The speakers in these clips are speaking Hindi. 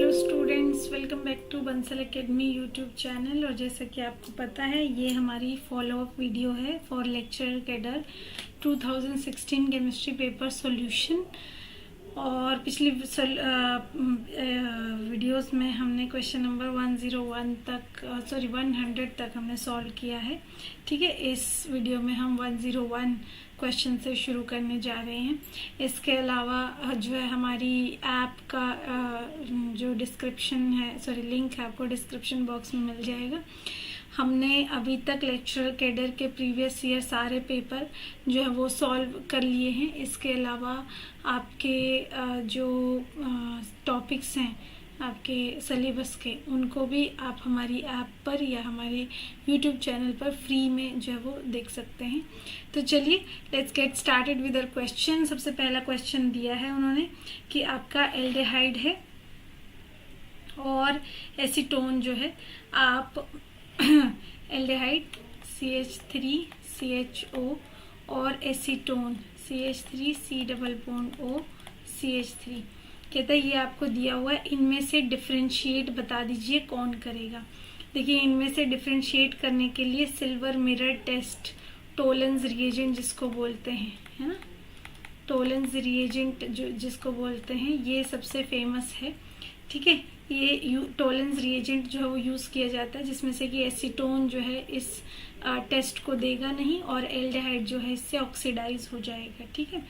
Hello students, welcome back to Bansal academy YouTube channel. और जैसा कि आपको पता है, ये हमारी फॉलो अप वीडियो है for lecture cadre 2016 chemistry paper solution. और पिछली वीडियोस में हमने क्वेश्चन नंबर 101 तक 100 तक हमने सॉल्व किया है। ठीक है, इस वीडियो में हम 101 क्वेश्चन से शुरू करने जा रहे हैं। इसके अलावा जो है हमारी ऐप का जो डिस्क्रिप्शन है, लिंक है, आपको डिस्क्रिप्शन बॉक्स में मिल जाएगा। हमने अभी तक लेक्चर कैडर के प्रीवियस ईयर सारे पेपर जो है वो सॉल्व कर लिए हैं। इसके अलावा आपके जो टॉपिक्स हैं आपके सिलेबस के, उनको भी आप हमारी ऐप पर या हमारे यूट्यूब चैनल पर फ्री में जो है वो देख सकते हैं। तो चलिए let's get started with our question. सबसे पहला क्वेश्चन दिया है उन्होंने कि आपका एल्डिहाइड है और एसीटोन जो है, आप एल्डिहाइड CH3CHO और एसीटोन CH3C+O कहता है ये आपको दिया हुआ है, इनमें से डिफरेंशिएट बता दीजिए कौन करेगा। देखिए, इनमें से डिफरेंशिएट करने के लिए silver mirror test, Tollens reagent जिसको बोलते हैं, है ना, टोलेंस रिएजेंट जो जिसको बोलते हैं, ये सबसे फेमस है। ठीक है, ये टोलेंस रिएजेंट जो है वो यूज किया जाता है, जिसमें से कि एसीटोन जो है इस टेस्ट को देगा नहीं और एल्डिहाइड जो है इससे ऑक्सीडाइज हो जाएगा। ठीक है,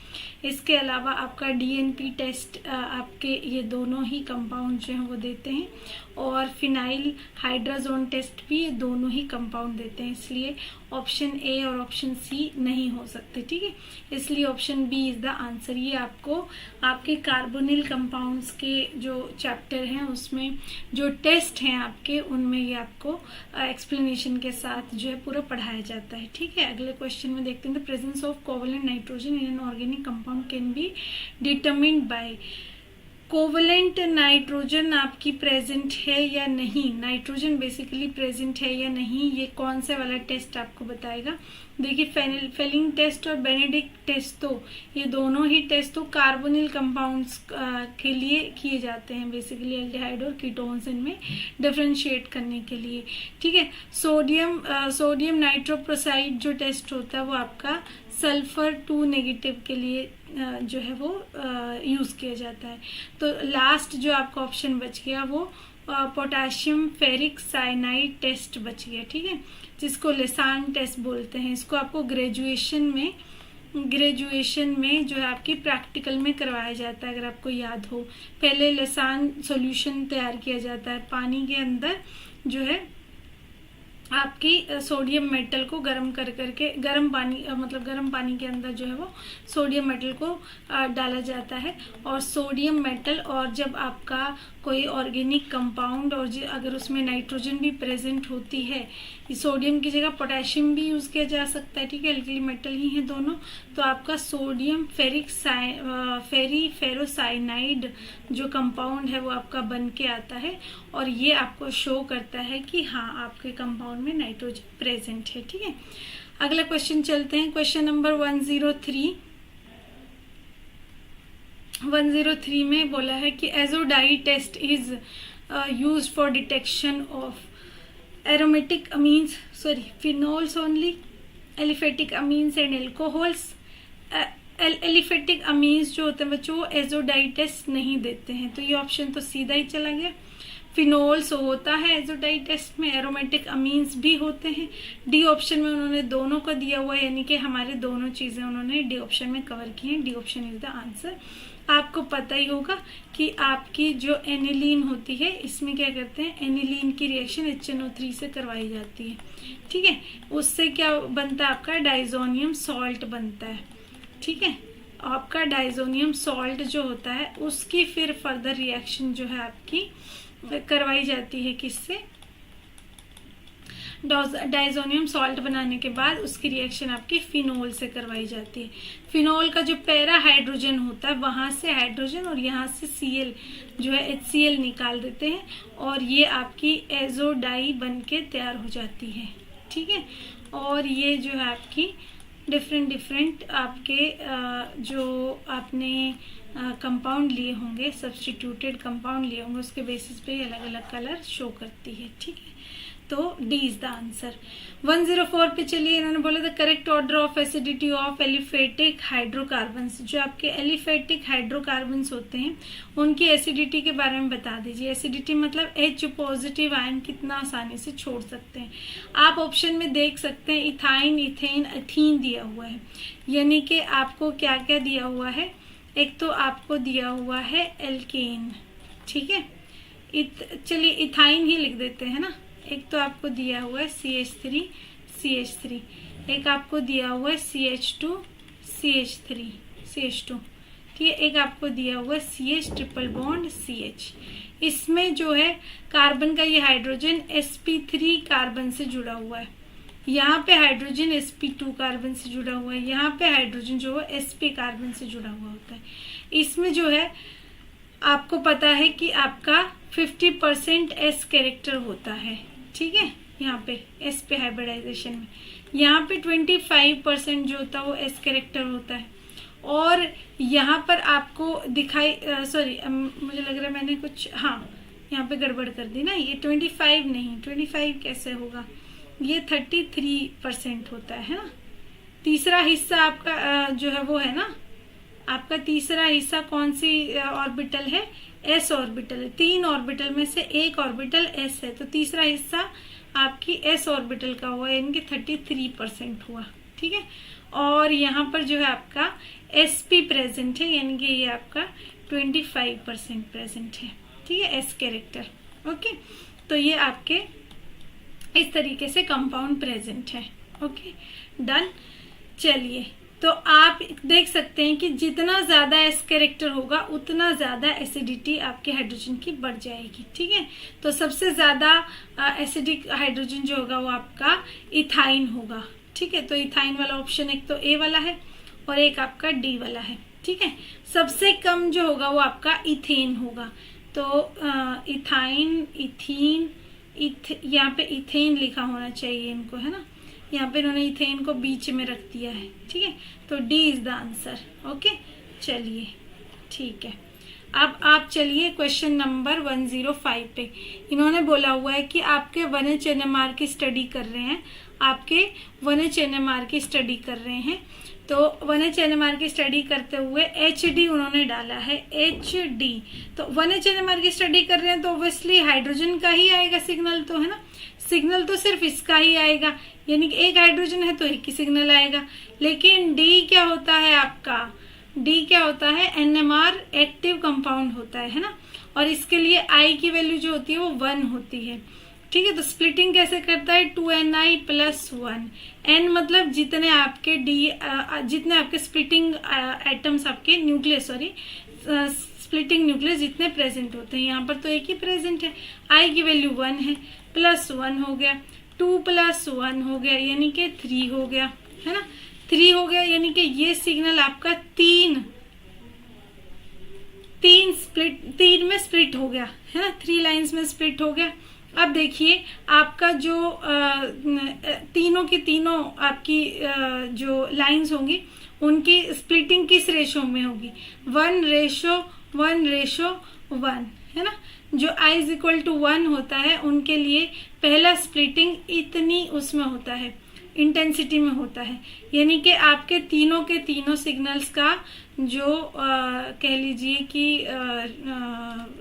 इसके अलावा आपका DNP टेस्ट आपके ये दोनों ही कंपाउंड जो है वो देते हैं, और फिनाइल हाइड्राजोन टेस्ट भी ये दोनों ही कंपाउंड देते हैं। इसलिए ऑप्शन ए और ऑप्शन सी नहीं हो सकते। ठीक है, इसलिए option B is the answer. ये आपको आपके कार्बोनिल कंपाउंड्स के जो चैप्टर हैं उसमें जो टेस्ट हैं आपके, उनमें ये आपको एक्सप्लेनेशन के साथ जो है पूरा पढ़ाया जाता है। ठीक है, अगले क्वेश्चन में देखते हैं। The presence of covalent nitrogen in an organic compound can be determined bye. Covalent nitrogen आपकी प्रेजेंट है या नहीं, नाइट्रोजन बेसिकली प्रेजेंट है या नहीं, ये कौन से वाला टेस्ट आपको बताएगा। देखिए, फेलिंग टेस्ट और बेनेडिक्ट टेस्ट, तो ये दोनों ही टेस्ट तो कार्बोनिल कंपाउंड्स के लिए किए जाते हैं, बेसिकली एल्डिहाइड और कीटोन्स इनमें डिफरेंशिएट करने के लिए। ठीक है, सोडियम नाइट्रोप्रोसाइड जो टेस्ट होता है वो आपका सल्फर 2 नेगेटिव के लिए जो है वो यूज किया जाता है। तो लास्ट जो आपका ऑप्शन बच गया वो पोटेशियम फेरिक साइनाइड टेस्ट बच गया। ठीक है, जिसको लेसान टेस्ट बोलते हैं। इसको आपको ग्रेजुएशन में जो है आपकी प्रैक्टिकल में करवाया जाता है। अगर आपको याद हो, पहले लेसान सॉल्यूशन तैयार किया जाता है, पानी के अंदर जो है आपकी सोडियम मेटल को गर्म करके गर्म पानी के अंदर जो है वो सोडियम मेटल को डाला जाता है। और सोडियम मेटल, और जब आपका कोई ऑर्गेनिक कंपाउंड और अगर उसमें नाइट्रोजन भी प्रेजेंट होती है, सोडियम की जगह पोटेशियम भी यूज किया जा सकता है। ठीक है, अल्कली मेटल ही है दोनों, तो आपका सोडियम फेरोसाइनाइड जो कंपाउंड है वो आपका बन के आता है, और ये आपको शो करता है कि हाँ आपके कंपाउंड में नाइट्रोजन प्रेजेंट है। ठीक है, अगला क्वेश्चन चलते हैं। क्वेश्चन नंबर 103 में बोला है कि azo dye test is used for detection of aromatic amines, phenols only, aliphatic amines and alcohols. Aliphatic amines जो होते हैं बच्चों, वो एजोडाई टेस्ट नहीं देते हैं, तो ये ऑप्शन तो सीधा ही चला गया। फिनोल्स होता है एजोडाई टेस्ट में, एरोमेटिक अमीन्स भी होते हैं। डी ऑप्शन में उन्होंने दोनों का दिया हुआ है, यानी कि हमारे दोनों चीजें उन्होंने डी ऑप्शन में कवर की हैं। D option is the answer. आपको पता ही होगा कि आपकी जो एनिलीन होती है, इसमें क्या करते हैं, एनिलीन की रिएक्शन HNO3 से करवाई जाती है। ठीक है, उससे क्या बनता है, आपका डाइजोनियम सॉल्ट बनता है। ठीक है, आपका डाइजोनियम सॉल्ट जो होता है उसकी फिर फर्दर रिएक्शन जो है आपकी करवाई जाती है किससे, डाइजोनियम सॉल्ट बनाने के बाद उसकी रिएक्शन आपकी फिनोल से करवाई जाती है। फिनोल का जो पैरा हाइड्रोजन होता है, वहां से हाइड्रोजन और यहाँ से Cl जो है HCl निकाल देते हैं, और ये आपकी एजोडाई बन के तैयार हो जाती है। ठीक है, और ये जो है आपकी डिफरेंट आपके जो आपने कंपाउंड लिए होंगे, सब्स्टिट्यूटेड कंपाउंड लिए होंगे, उसके बेसिस पे अलग अलग कलर शो करती है। ठीक है, तो डी इज द आंसर। 104 पे चलिए, इन्होंने बोला the correct order of acidity of aliphatic hydrocarbons. जो आपके एलिफेटिक हाइड्रोकार्बन्स होते हैं उनकी एसिडिटी के बारे में बता दीजिए। एसिडिटी मतलब H पॉजिटिव आयन कितना आसानी से छोड़ सकते हैं। आप ऑप्शन में देख सकते हैं इथाइन, इथेन, एथीन दिया हुआ है, यानी कि आपको क्या क्या दिया हुआ है। एक तो आपको दिया हुआ है एल्केन, ठीक है, चलिए इथाइन ही लिख देते हैं ना। एक तो आपको दिया हुआ है CH3, CH3, एक आपको दिया हुआ है CH2, CH3, CH2, ठीक है, एक आपको दिया हुआ है CH ट्रिपल बॉन्ड CH। इसमें जो है कार्बन का ये हाइड्रोजन sp3 कार्बन से जुड़ा हुआ है, यहाँ पे हाइड्रोजन sp2 कार्बन से जुड़ा हुआ है, यहाँ पे हाइड्रोजन जो है sp कार्बन से जुड़ा हुआ होता है। इसमें जो है आपको पता है कि आपका 50% S कैरेक्टर होता है, ठीक है, यहाँ पे S पे हाइब्रिडाइजेशन में, यहाँ पे 25% जो होता है वो S कैरेक्टर होता है। और यहाँ पर आपको दिखाई सॉरी मुझे लग रहा है मैंने कुछ यहाँ पे गड़बड़ कर दी ना, ये 25 नहीं, 25 कैसे होगा, ये 33% होता है ना। तीसरा हिस्सा आपका जो है वो है ना, आपका तीसरा हिस्सा कौन सी ऑर्बिटल है, S ऑर्बिटल है। 3 ऑर्बिटल में से एक ऑर्बिटल S है, तो तीसरा हिस्सा आपकी S ऑर्बिटल का हुआ, यानी कि 33% हुआ, ठीक है। और यहाँ पर जो है आपका sp प्रेजेंट है, यानी कि ये आपका 25% प्रेजेंट है, ठीक है, S कैरेक्टर। ओके, तो ये आपके इस तरीके से कंपाउंड प्रेजेंट है। Okay, done. चलिए, तो आप देख सकते हैं कि जितना ज्यादा S कैरेक्टर होगा उतना ज्यादा एसिडिटी आपके हाइड्रोजन की बढ़ जाएगी, ठीक है। तो सबसे ज्यादा एसिडिक हाइड्रोजन जो होगा वो आपका इथाइन होगा, ठीक है। तो इथाइन वाला ऑप्शन एक तो A वाला है और एक आपका D वाला है, ठीक है। सबसे कम जो होगा वो आपका इथेन होगा। तो इथाइन, इथीन, यहाँ पे इथेन लिखा होना चाहिए इनको, है ना, यहाँ पे इन्होंने इथेन को बीच में रख दिया है, ठीक है। तो D is the answer. Okay, चलिए ठीक है। अब आप चलिए क्वेश्चन नंबर 105 पे। इन्होंने बोला हुआ है कि आपके 1H NMR की स्टडी कर रहे हैं, आपके 1H NMR की स्टडी कर रहे हैं। तो 1H NMR की स्टडी करते हुए HD उन्होंने डाला है, HD। तो 1H NMR की स्टडी कर रहे हैं तो ऑब्वियसली हाइड्रोजन का ही आएगा सिग्नल, तो है ना, सिग्नल तो सिर्फ इसका ही आएगा, यानी कि एक हाइड्रोजन है तो एक ही सिग्नल आएगा। लेकिन D क्या होता है आपका, D क्या होता है, NMR एक्टिव कंपाउंड होता है ना, और इसके लिए I की वैल्यू जो होती है वो 1 होती है, ठीक है। तो स्प्लिटिंग कैसे करता है, 2Ni + 1, N मतलब जितने आपके जितने आपके स्प्लिटिंग एटम्स, आपके न्यूक्लियस, सॉरी स्प्लिटिंग न्यूक्लियस जितने प्रेजेंट होते हैं, यहाँ पर तो एक ही प्रेजेंट है, I की वैल्यू 1 है, +1 हो गया, 2 + 1 हो गया, यानी कि 3 हो गया, है ना, 3 हो गया, यानी कि ये सिग्नल आपका तीन में स्प्लिट हो गया, है ना, 3 लाइंस में स्प्लिट हो गया। अब देखिए आपका जो तीनों की तीनों आपकी जो लाइंस होंगी उनकी स्प्लिटिंग किस रेशो में होगी, 1:1:1, है ना। जो I = 1 होता है उनके लिए पहला स्प्लिटिंग इतनी उसमें होता है, इंटेंसिटी में होता है, यानी कि आपके तीनों के तीनों सिग्नल्स का जो कह लीजिए कि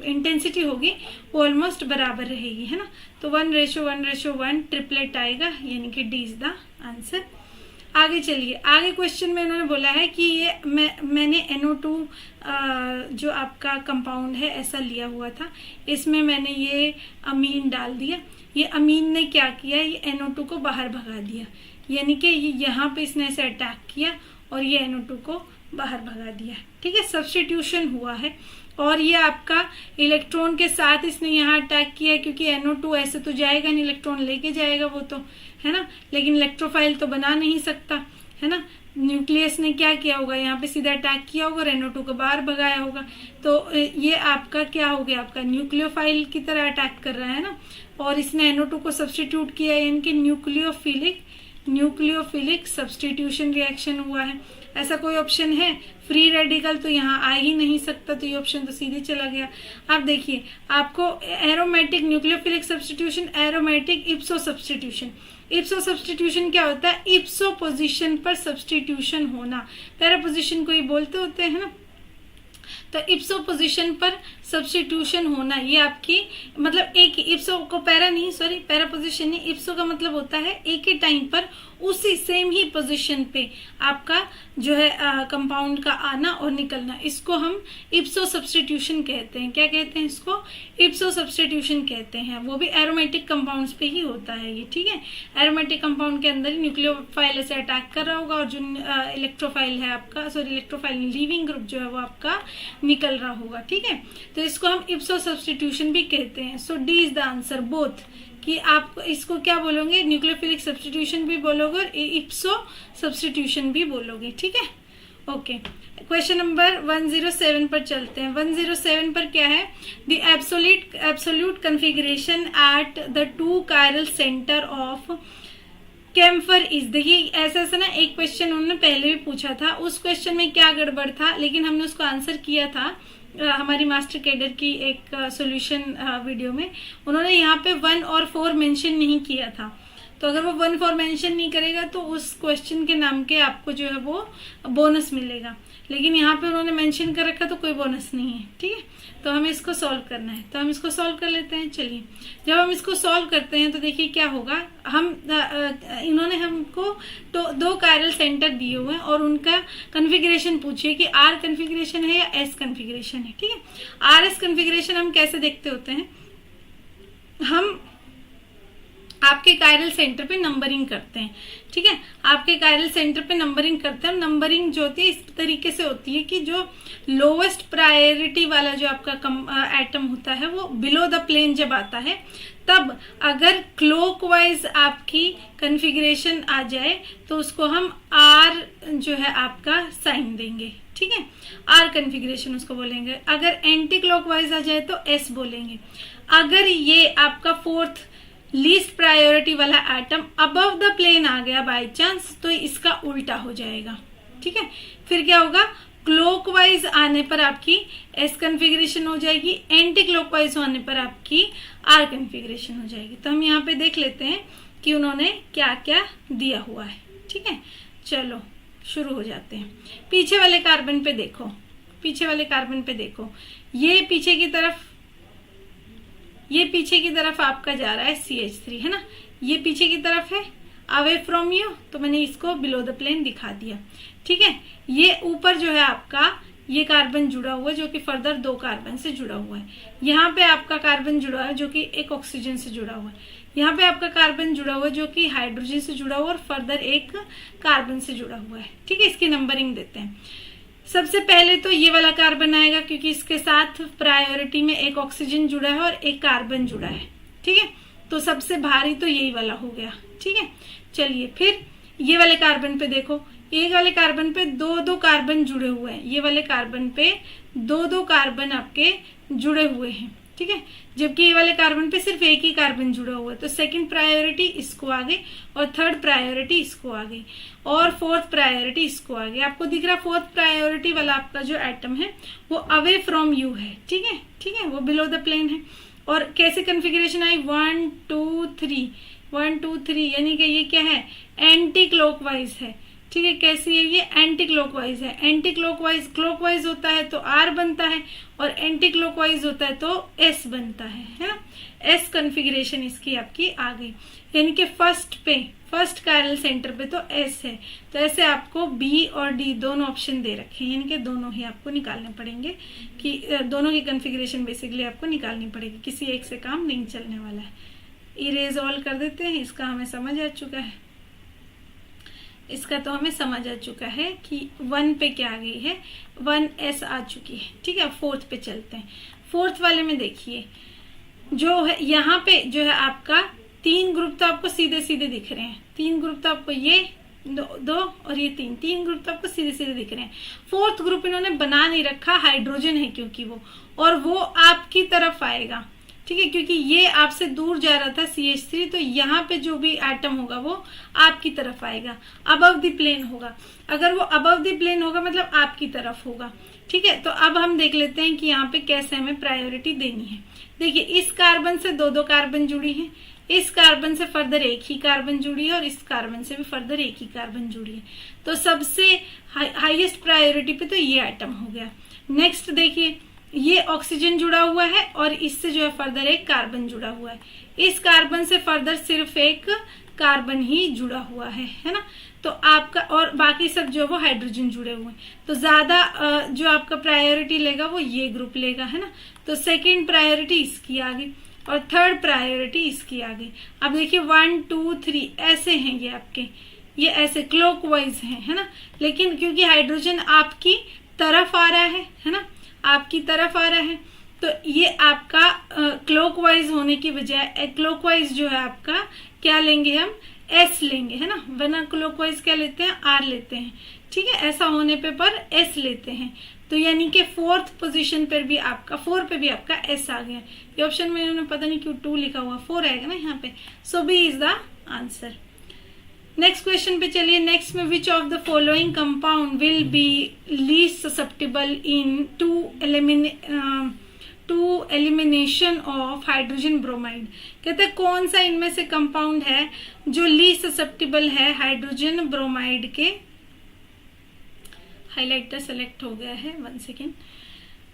इंटेंसिटी होगी वो ऑलमोस्ट बराबर रहेगी, है ना। तो 1:1:1 ट्रिपलेट आएगा, यानी कि D इज द आंसर। आगे चलिए, आगे क्वेश्चन में इन्होंने बोला है कि ये मैंने NO2 जो आपका कंपाउंड है ऐसा लिया हुआ था, इसमें मैंने ये अमीन डाल दिया। ये अमीन ने क्या किया, ये NO2 को बाहर भगा दिया, यानी कि यहाँ पे इसने ऐसे अटैक किया और ये NO2 को बाहर भगा दिया, ठीक है, सब्स्टिट्यूशन हुआ है। और ये आपका इलेक्ट्रॉन के साथ इसने यहाँ अटैक किया, क्योंकि NO2 ऐसे तो जाएगा नहीं, इलेक्ट्रॉन लेके जाएगा वो तो, है ना, लेकिन इलेक्ट्रोफाइल तो बना नहीं सकता, है ना। न्यूक्लियस ने क्या किया होगा, यहाँ पे सीधा अटैक किया होगा और NO2 को बाहर भगाया होगा। तो ये आपका क्या हो गया, आपका न्यूक्लियोफाइल की तरह अटैक कर रहा है ना, और इसने NO2 को सब्स्टिट्यूट किया, यानी कि न्यूक्लियोफिलिक सब्स्टिट्यूशन रिएक्शन हुआ है। ऐसा कोई ऑप्शन है? फ्री रेडिकल तो यहाँ आ ही नहीं सकता, तो ये ऑप्शन तो सीधे चला गया। अब देखिए आपको aromatic nucleophilic substitution, aromatic इप्सो substitution. इप्सो substitution क्या होता है? इप्सो पोजीशन पर सब्स्टिट्यूशन होना, पैरा पोजीशन को ही बोलते होते हैं ना। तो इप्सो पोजीशन पर सब्स्टिट्यूशन होना, ये आपकी मतलब एक इप्सो को पैरा नहीं, सॉरी पैरा पोजीशन नहीं, इप्सो का मतलब होता है एक ही टाइम पर उसी सेम ही पोजीशन पे आपका जो है कंपाउंड का आना और निकलना, इसको हम इप्सो सब्स्टिट्यूशन कहते हैं। क्या कहते हैं इसको? इप्सो सब्स्टिट्यूशन कहते हैं। वो भी एरोमेटिक कंपाउंड्स पे ही होता है ये, ठीक है। एरोमेटिक कंपाउंड के अंदर ही न्यूक्लियोफाइल ऐसे अटैक कर रहा होगा और जो इलेक्ट्रोफाइल है आपका, सॉरी इलेक्ट्रोफाइल लीविंग ग्रुप जो है वो आपका निकल रहा होगा, ठीक है। तो इसको हम इप्सो सब्स्टिट्यूशन भी कहते हैं। So D is the answer, both, कि आप इसको क्या बोलोगे? न्यूक्लियोफिलिक सब्स्टिट्यूशन भी बोलोगे और इप्सो सब्स्टिट्यूशन भी बोलोगे, ठीक है। ओके, क्वेश्चन नंबर 107 पर चलते हैं। 107 पर क्या है? The absolute configuration at the 2 chiral centre of camphor is. देखिए ऐसा ना एक क्वेश्चन उन्होंने पहले भी पूछा था, उस क्वेश्चन में क्या गड़बड़ था, लेकिन हमने उसको आंसर किया था हमारी मास्टर कैडर की एक सॉल्यूशन वीडियो में। उन्होंने यहाँ पे 1 और 4 मेंशन नहीं किया था, तो अगर वो 1 4 मेंशन नहीं करेगा तो उस क्वेश्चन के नाम के आपको जो है वो बोनस मिलेगा, लेकिन यहाँ पे उन्होंने मेंशन कर रखा तो कोई बोनस नहीं है, ठीक है। तो हमें इसको सॉल्व करना है, तो हम इसको सॉल्व कर लेते हैं। चलिए, जब हम इसको सॉल्व करते हैं तो देखिए क्या होगा। हम इन्होंने हमको तो 2 chiral सेंटर दिए हुए हैं और उनका कन्फिग्रेशन पूछिए कि आर कन्फिग्रेशन है या एस कन्फिग्रेशन है, ठीक है। आर एस कन्फिग्रेशन हम कैसे देखते होते हैं? हम आपके कायरल सेंटर पे नंबरिंग करते हैं, ठीक है। आपके कायरल सेंटर पे नंबरिंग करते हैं। नंबरिंग जो होती है इस तरीके से होती है कि जो लोवेस्ट प्रायोरिटी वाला जो आपका एटम होता है वो बिलो द प्लेन जब आता है, तब अगर क्लॉकवाइज आपकी कन्फिग्रेशन आ जाए तो उसको हम आर जो है आपका साइन देंगे, ठीक है। आर कन्फिग्रेशन उसको बोलेंगे। अगर एंटी क्लॉकवाइज आ जाए तो एस बोलेंगे। अगर ये आपका 4th लीस्ट प्रायोरिटी वाला एटम अबव द प्लेन आ गया बाय चांस, तो इसका उल्टा हो जाएगा, ठीक है। फिर क्या होगा? क्लॉकवाइज आने पर आपकी एस कन्फिग्रेशन हो जाएगी, एंटी क्लॉकवाइज होने पर आपकी आर कन्फिग्रेशन हो जाएगी। तो हम यहाँ पे देख लेते हैं कि उन्होंने क्या क्या दिया हुआ है, ठीक है। चलो शुरू हो जाते हैं। पीछे वाले कार्बन पे देखो, पीछे वाले कार्बन पे देखो, ये पीछे की तरफ आपका जा रहा है CH3, है ना। ये पीछे की तरफ है अवे फ्रॉम यू, तो मैंने इसको बिलो द प्लेन दिखा दिया, ठीक है। ये ऊपर जो है आपका ये कार्बन जुड़ा हुआ है जो कि फर्दर 2 कार्बन से जुड़ा हुआ है। यहाँ पे आपका कार्बन जुड़ा है जो कि एक ऑक्सीजन से जुड़ा हुआ है। यहाँ पे आपका कार्बन जुड़ा हुआ है जो कि हाइड्रोजन से जुड़ा हुआ है और फर्दर एक कार्बन से जुड़ा हुआ है, ठीक है। इसकी नंबरिंग देते हैं। सबसे पहले तो ये वाला कार्बन आएगा क्योंकि इसके साथ प्रायोरिटी में एक ऑक्सीजन जुड़ा है और एक कार्बन जुड़ा है, ठीक है। तो सबसे भारी तो यही वाला हो गया, ठीक है। चलिए फिर ये वाले कार्बन पे देखो, एक वाले कार्बन पे 2-2 कार्बन जुड़े हुए हैं। ये वाले कार्बन पे 2-2 कार्बन आपके जुड़े हुए हैं, ठीक है। जबकि ये वाले कार्बन पे सिर्फ एक ही कार्बन जुड़ा हुआ है, तो 2nd प्रायोरिटी इसको आ गई और 3rd प्रायोरिटी इसको आ गई और 4th प्रायोरिटी इसको आ गई। आपको दिख रहा 4th प्रायोरिटी वाला आपका जो एटम है वो अवे फ्रॉम यू है, ठीक है, ठीक है, वो बिलो द प्लेन है। और कैसे कन्फिग्रेशन आई? 1 2 3 1 2 3, यानी कि ये क्या है? एंटी क्लॉकवाइज है, ठीक है। कैसी है ये? एंटी क्लॉकवाइज है। एंटी क्लॉकवाइज, क्लॉकवाइज होता है तो आर बनता है और एंटी क्लॉकवाइज होता है तो एस बनता है ना। एस कन्फिग्रेशन इसकी आपकी आ गई, यानी कि फर्स्ट कायरल सेंटर पे तो एस है। तो ऐसे आपको बी और डी दोनों ऑप्शन दे रखे हैं, यानी कि दोनों ही आपको निकालने पड़ेंगे, कि दोनों की कन्फिग्रेशन बेसिकली आपको निकालनी पड़ेगी, किसी एक से काम नहीं चलने वाला है। इरेज ऑल कर देते हैं, इसका हमें समझ आ चुका है। इसका तो हमें समझ आ चुका है कि 1 पे क्या आ गई है, 1s आ चुकी है, ठीक है। 4th पे चलते हैं। 4th वाले में देखिए जो है यहाँ पे जो है आपका 3 ग्रुप तो आपको सीधे सीधे दिख रहे हैं। 3 ग्रुप तो आपको ये 2 और ये 3 ग्रुप तो आपको सीधे सीधे दिख रहे हैं। 4th ग्रुप इन्होंने बना नहीं रखा, हाइड्रोजन है क्योंकि वो, और वो आपकी तरफ आएगा, ठीक है, क्योंकि ये आपसे दूर जा रहा था CH3, तो यहाँ पे जो भी एटम होगा वो आपकी तरफ आएगा, अबव द प्लेन होगा। अगर वो अबव द प्लेन होगा मतलब आपकी तरफ होगा। ठीक है, तो अब हम देख लेते हैं कि यहाँ पे कैसे हमें प्रायोरिटी देनी है। देखिए, इस कार्बन से दो कार्बन जुड़ी है, इस कार्बन से फर्दर एक ही कार्बन जुड़ी है, और इस कार्बन से भी फर्दर एक ही कार्बन जुड़ी है। तो सबसे हाईएस्ट प्रायोरिटी पे तो ये एटम हो गया। नेक्स्ट देखिए, ये ऑक्सीजन जुड़ा हुआ है और इससे जो है फर्दर एक कार्बन जुड़ा हुआ है। इस कार्बन से फर्दर सिर्फ एक कार्बन ही जुड़ा हुआ है ना। तो आपका और बाकी सब जो है वो हाइड्रोजन जुड़े हुए हैं। तो ज्यादा जो आपका प्रायोरिटी लेगा वो ये ग्रुप लेगा, है ना। तो सेकेंड प्रायोरिटी इसकी आ गई और थर्ड प्रायोरिटी इसकी आ गई। अब देखिए 1 2 3 ऐसे हैं ये आपके, ये ऐसे क्लॉकवाइज हैं, है ना। लेकिन क्योंकि हाइड्रोजन आपकी तरफ आ रहा है ना, आपकी तरफ आ रहा है, तो ये आपका क्लॉकवाइज होने की बजाय क्लॉकवाइज जो है आपका क्या लेंगे हम, एस लेंगे, है ना। वरना क्लॉकवाइज क्या लेते हैं, आर लेते हैं। ठीक है, ऐसा होने पे पर एस लेते हैं। तो यानी कि फोर्थ पोजीशन पर भी आपका 4 पे भी आपका एस आ गया। ये ऑप्शन में इन्होंने पता नहीं क्यों 2 लिखा हुआ, 4 आएगा ना यहाँ पे। So B is the answer. Next question पे चलिए। नेक्स्ट में which of the following compound will be least susceptible in to elimination of hydrogen bromide. कहते हैं कौन सा इनमें से कंपाउंड है जो लीस्ट ससेप्टेबल है हाइड्रोजन ब्रोमाइड के। हाइलाइटर सेलेक्ट हो गया है, 1 सेकेंड।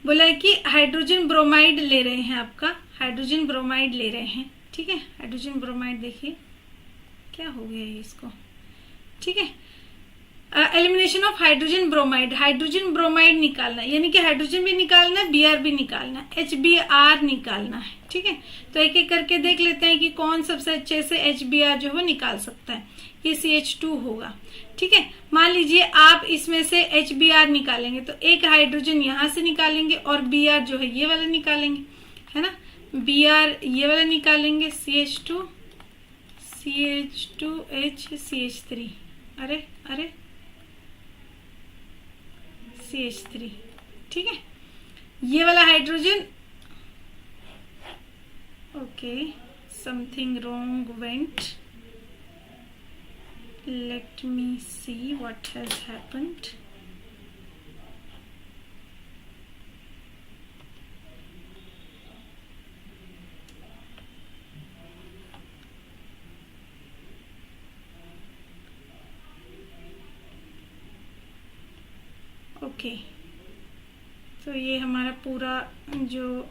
बोला है कि हाइड्रोजन ब्रोमाइड ले रहे हैं, आपका हाइड्रोजन ब्रोमाइड ले रहे हैं। ठीक है, हाइड्रोजन ब्रोमाइड देखिए क्या हो गया है इसको। ठीक है, elimination of hydrogen bromide, hydrogen bromide निकालना, यानी कि हाइड्रोजन भी निकालना है, Br भी निकालना है, HBr निकालना है। ठीक है, तो एक एक करके देख लेते हैं कि कौन सबसे अच्छे से HBr जो है निकाल सकता है। ये CH2 होगा। ठीक है, मान लीजिए आप इसमें से HBr निकालेंगे तो एक हाइड्रोजन यहां से निकालेंगे और Br जो है ये वाला निकालेंगे, है ना। Br ये वाला निकालेंगे, CH2 CH2H CH3, अरे अरे CH3। ठीक है, ये वाला hydrogen, okay something wrong went, let me see what has happened. Okay, तो ये हमारा पूरा जो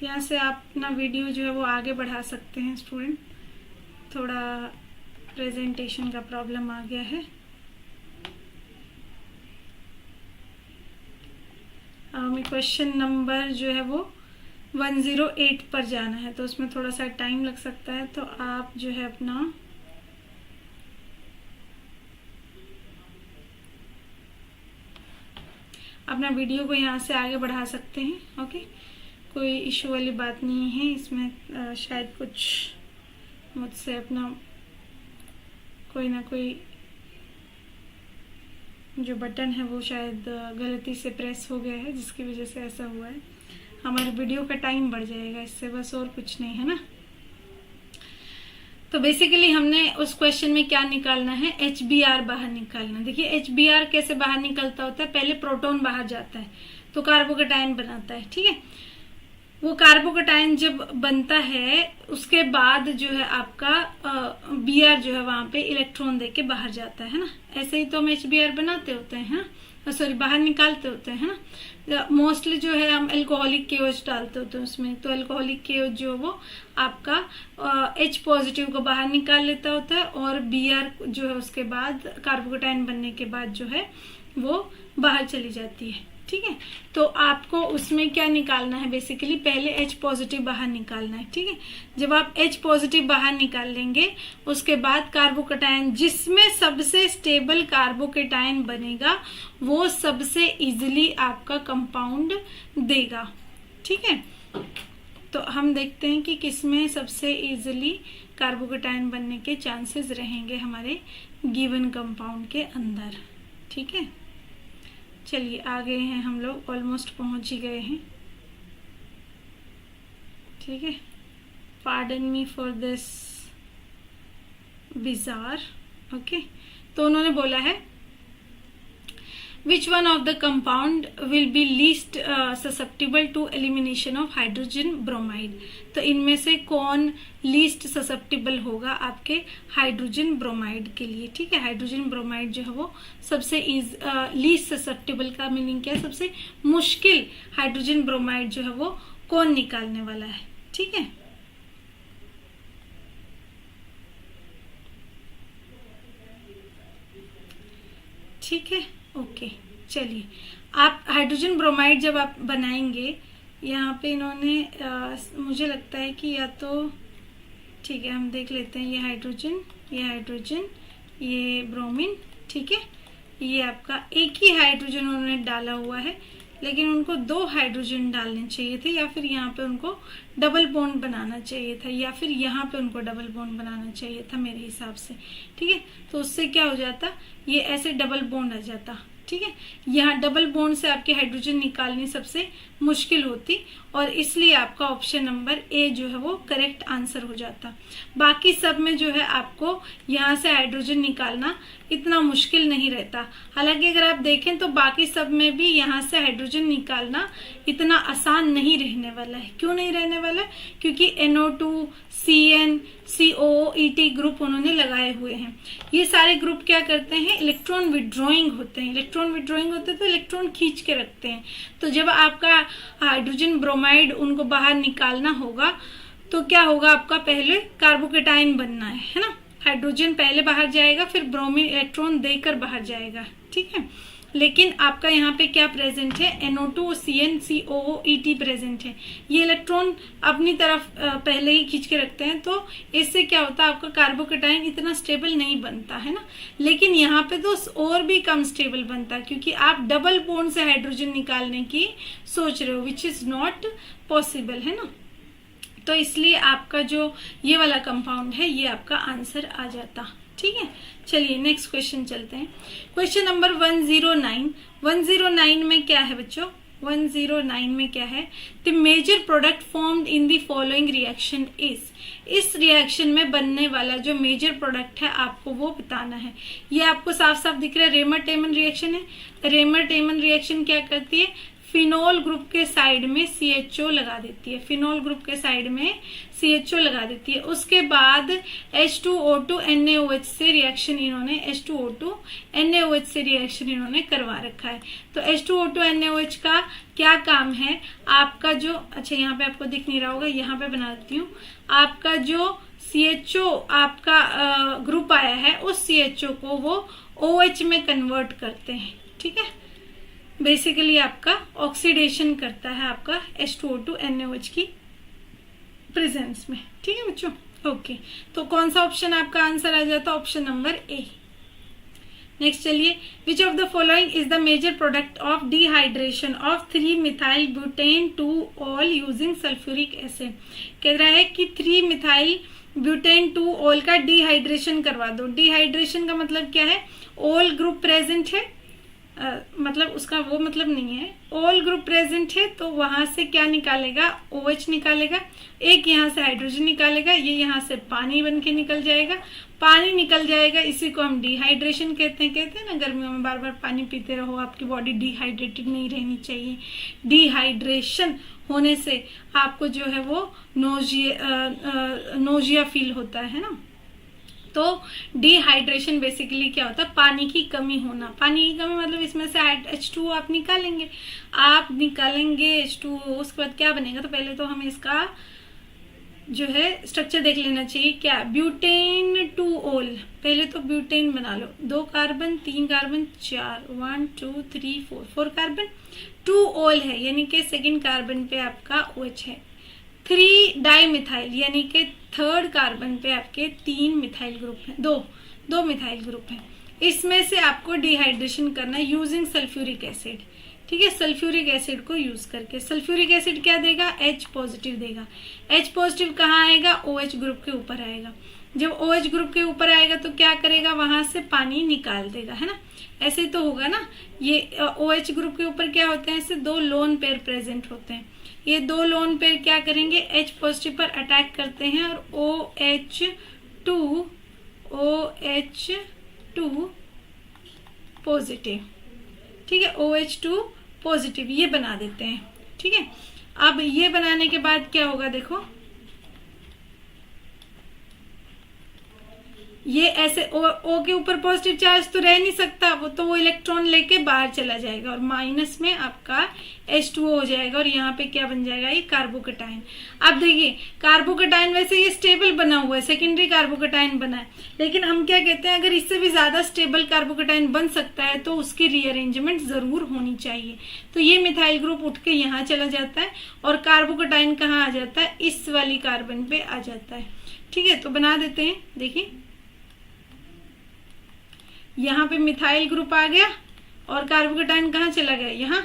यहाँ से आप अपना वीडियो जो है वो आगे बढ़ा सकते हैं स्टूडेंट। थोड़ा प्रेजेंटेशन का प्रॉब्लम आ गया है। हमें क्वेश्चन नंबर जो है वो 108 पर जाना है, तो उसमें थोड़ा सा टाइम लग सकता है। तो आप जो है अपना वीडियो को यहाँ से आगे बढ़ा सकते हैं। ओके, कोई इशू वाली बात नहीं है इसमें। शायद कुछ मुझसे अपना कोई ना कोई जो बटन है वो शायद गलती से प्रेस हो गया है, जिसकी वजह से ऐसा हुआ है। हमारे वीडियो का टाइम बढ़ जाएगा इससे, बस और कुछ नहीं है ना। तो बेसिकली हमने उस क्वेश्चन में क्या निकालना है, HBr बाहर निकालना। देखिए HBr कैसे बाहर निकलता होता है, पहले प्रोटॉन बाहर जाता है तो कार्बोकेटायन बनाता है। ठीक है, वो कार्बोकेटायन जब बनता है उसके बाद जो है आपका Br जो है वहां पे इलेक्ट्रॉन देके बाहर जाता है ना। ऐसे ही तो हम HBr बनाते होते हैं, सॉरी बाहर निकालते होते हैं ना। मोस्टली जो है हम एल्कोहलिक KOH डालते होते हैं उसमें, तो एल्कोहलिक KOH जो वो आपका H पॉजिटिव को बाहर निकाल लेता होता है और Br जो है उसके बाद कार्बोकेटायन बनने के बाद जो है वो बाहर चली जाती है। ठीक है, तो आपको उसमें क्या निकालना है, बेसिकली पहले H पॉजिटिव बाहर निकालना है। ठीक है, जब आप H पॉजिटिव बाहर निकाल लेंगे उसके बाद कार्बोकेटायन, जिसमें सबसे स्टेबल कार्बोकेटायन बनेगा वो सबसे इजीली आपका कंपाउंड देगा। ठीक है, तो हम देखते हैं कि किसमें सबसे इजीली कार्बोकेटायन बनने के चांसेस रहेंगे हमारे गिवन कंपाउंड के अंदर। ठीक है, चलिए आ गए हैं हम लोग, ऑलमोस्ट पहुंच ही गए हैं। ठीक है, pardon me for this bizarre. Okay, तो उन्होंने बोला है which one of the compound will be least susceptible to elimination of hydrogen bromide। तो इनमें से कौन लीस्ट ससेप्टिबल होगा आपके हाइड्रोजन ब्रोमाइड के लिए। ठीक है, हाइड्रोजन ब्रोमाइड जो है वो सबसे लीस्ट ससेप्टिबल का मीनिंग क्या है, सबसे मुश्किल हाइड्रोजन ब्रोमाइड जो है वो कौन निकालने वाला है। ठीक है, ठीक है, ओके। चलिए, आप हाइड्रोजन ब्रोमाइड जब आप बनाएंगे, यहाँ पे इन्होंने मुझे लगता है कि या तो, ठीक है हम देख लेते हैं, ये हाइड्रोजन, ये ब्रोमीन। ठीक है, ये आपका एक ही हाइड्रोजन उन्होंने डाला हुआ है, लेकिन उनको 2 हाइड्रोजन डालने चाहिए थे, या फिर यहाँ पे उनको डबल बॉन्ड बनाना चाहिए था, या फिर यहाँ पे उनको डबल बॉन्ड बनाना चाहिए था मेरे हिसाब से। ठीक है, तो उससे क्या हो जाता, ये ऐसे डबल बॉन्ड आ जाता। ठीक है, यहाँ डबल बॉन्ड से आपकी हाइड्रोजन निकालनी सबसे मुश्किल होती, और इसलिए आपका ऑप्शन नंबर ए जो है वो करेक्ट आंसर हो जाता। बाकी सब में जो है आपको यहाँ से हाइड्रोजन निकालना इतना मुश्किल नहीं रहता। हालांकि अगर आप देखें तो बाकी सब में भी यहाँ से हाइड्रोजन निकालना इतना आसान नहीं रहने वाला है। क्यों नहीं रहने वाला है, क्योंकि NO2, CN, COOET ग्रुप उन्होंने लगाए हुए हैं। ये सारे ग्रुप क्या करते हैं, इलेक्ट्रॉन विड्रॉइंग होते हैं। इलेक्ट्रॉन विड्रॉइंग होते हैं तो इलेक्ट्रॉन खींच के रखते हैं। तो जब आपका हाइड्रोजन ब्रोमाइड उनको बाहर निकालना होगा तो क्या होगा, आपका पहले कार्बोकेटाइन बनना है ना। हाइड्रोजन पहले बाहर जाएगा, फिर ब्रोमीन इलेक्ट्रॉन देकर बाहर जाएगा। ठीक है, लेकिन आपका यहाँ पे क्या प्रेजेंट है, NO2, CN, COOET प्रेजेंट है। ये इलेक्ट्रॉन अपनी तरफ पहले ही खींच के रखते हैं, तो इससे क्या होता है, आपका कार्बोकेटाइन इतना स्टेबल नहीं बनता है ना। लेकिन यहाँ पे तो और भी कम स्टेबल बनता है, क्योंकि आप डबल बॉन्ड से हाइड्रोजन निकालने की सोच रहे हो, विच इज नॉट पॉसिबल है ना। तो इसलिए आपका जो ये वाला कंपाउंड है, ये आपका आंसर आ जाता। ठीक है, चलिए नेक्स्ट क्वेश्चन चलते हैं। Question number 109। 109 में क्या है बच्चों, 109 में क्या है, the major product formed in the following reaction is. इस रिएक्शन में बनने वाला जो मेजर प्रोडक्ट है आपको वो बताना है। ये आपको साफ साफ दिख रहा है, रेमर-टेमन रिएक्शन है। रेमर-टेमन रिएक्शन क्या करती है, फिनोल ग्रुप के साइड में CHO लगा देती है। फिनोल ग्रुप के साइड में CHO लगा देती है। उसके बाद H2O2 NaOH से रिएक्शन इन्होंने H2O2 NaOH से रिएक्शन इन्होंने करवा रखा है। तो H2O2 NaOH का क्या काम है, आपका जो, अच्छा यहाँ पे आपको दिख नहीं रहा होगा, यहाँ पे बना देती हूँ। आपका जो CHO आपका ग्रुप आया है, उस CHO को वो OH में कन्वर्ट करते हैं। ठीक है, बेसिकली आपका ऑक्सीडेशन करता है आपका H2O2 NaOH की प्रेजेंस में। ठीक है बच्चों, ओके। तो कौन सा ऑप्शन आपका आंसर आ जाता है, ऑप्शन नंबर ए। नेक्स्ट चलिए, which of the following is the major product of dehydration of 3-मिथाइल ब्यूटेन 2-ऑल यूजिंग सल्फ्यूरिक एसिड। कह रहा है कि 3-मिथाइल ब्यूटेन 2-ऑल का डिहाइड्रेशन करवा दो। डिहाइड्रेशन का मतलब क्या है, ऑल ग्रुप प्रेजेंट है, मतलब उसका वो मतलब नहीं है, ऑल ग्रुप प्रेजेंट है, तो वहां से क्या निकालेगा, OH निकालेगा, एक यहाँ से हाइड्रोजन निकालेगा, ये यहाँ से पानी बन के निकल जाएगा। पानी निकल जाएगा, इसी को हम डिहाइड्रेशन कहते हैं ना, गर्मियों में बार बार पानी पीते रहो, आपकी बॉडी डिहाइड्रेटेड नहीं रहनी चाहिए। डिहाइड्रेशन होने से आपको जो है वो नोजिया फील होता है ना। तो डिहाइड्रेशन बेसिकली क्या होता है, पानी की कमी होना। पानी की कमी मतलब इसमें से H2O आप निकालेंगे, H2O, उसके बाद क्या बनेगा, तो पहले तो हमें इसका जो है स्ट्रक्चर देख लेना चाहिए। क्या, ब्यूटेन 2-ऑल, पहले तो ब्यूटेन बना लो, 2 कार्बन 3 कार्बन 4, 1 2 3 4 कार्बन, 2-ऑल है यानी कि सेकेंड कार्बन पे आपका OH है। 3 डाइमिथाइल यानी कि थर्ड कार्बन पे आपके 3 मिथाइल ग्रुप है, दो मिथाइल ग्रुप है। इसमें से आपको डिहाइड्रेशन करना है यूजिंग सल्फ्यूरिक एसिड। ठीक है, सल्फ्यूरिक एसिड को यूज करके। सल्फ्यूरिक एसिड क्या देगा, H पॉजिटिव देगा। H पॉजिटिव कहाँ आएगा, OH ग्रुप के ऊपर आएगा। जब OH ग्रुप के ऊपर आएगा तो क्या करेगा, वहां से पानी निकाल देगा, है ना। ऐसे ही तो होगा ना। ये OH ग्रुप के ऊपर क्या होते हैं, ऐसे 2 लोन पेयर प्रेजेंट होते हैं। ये 2 लोन पेयर क्या करेंगे, H पॉजिटिव पर अटैक करते हैं और OH2 पॉजिटिव, ठीक है, OH2 पॉजिटिव ये बना देते हैं, ठीक है। अब ये बनाने के बाद क्या होगा, देखो ये ऐसे O के ऊपर पॉजिटिव चार्ज तो रह नहीं सकता, वो इलेक्ट्रॉन लेके बाहर चला जाएगा और माइनस में आपका H2O हो जाएगा और यहाँ पे क्या बन जाएगा, ये कार्बोकेटाइन। अब देखिए कार्बोकेटाइन वैसे ये स्टेबल बना हुआ है, सेकेंडरी कार्बोकेटाइन बना है, लेकिन हम क्या कहते हैं, अगर इससे भी ज्यादा स्टेबल कार्बोकेटाइन बन सकता है तो उसकी रीअरेंजमेंट जरूर होनी चाहिए। तो ये मिथाइल ग्रुप उठ के यहाँ चला जाता है और कार्बोकेटाइन कहाँ आ जाता है, इस वाली कार्बन पे आ जाता है, ठीक है। तो बना देते हैं, देखिए यहाँ पे मिथाइल ग्रुप आ गया और कार्बोकेटाइन कहाँ चला गया, यहाँ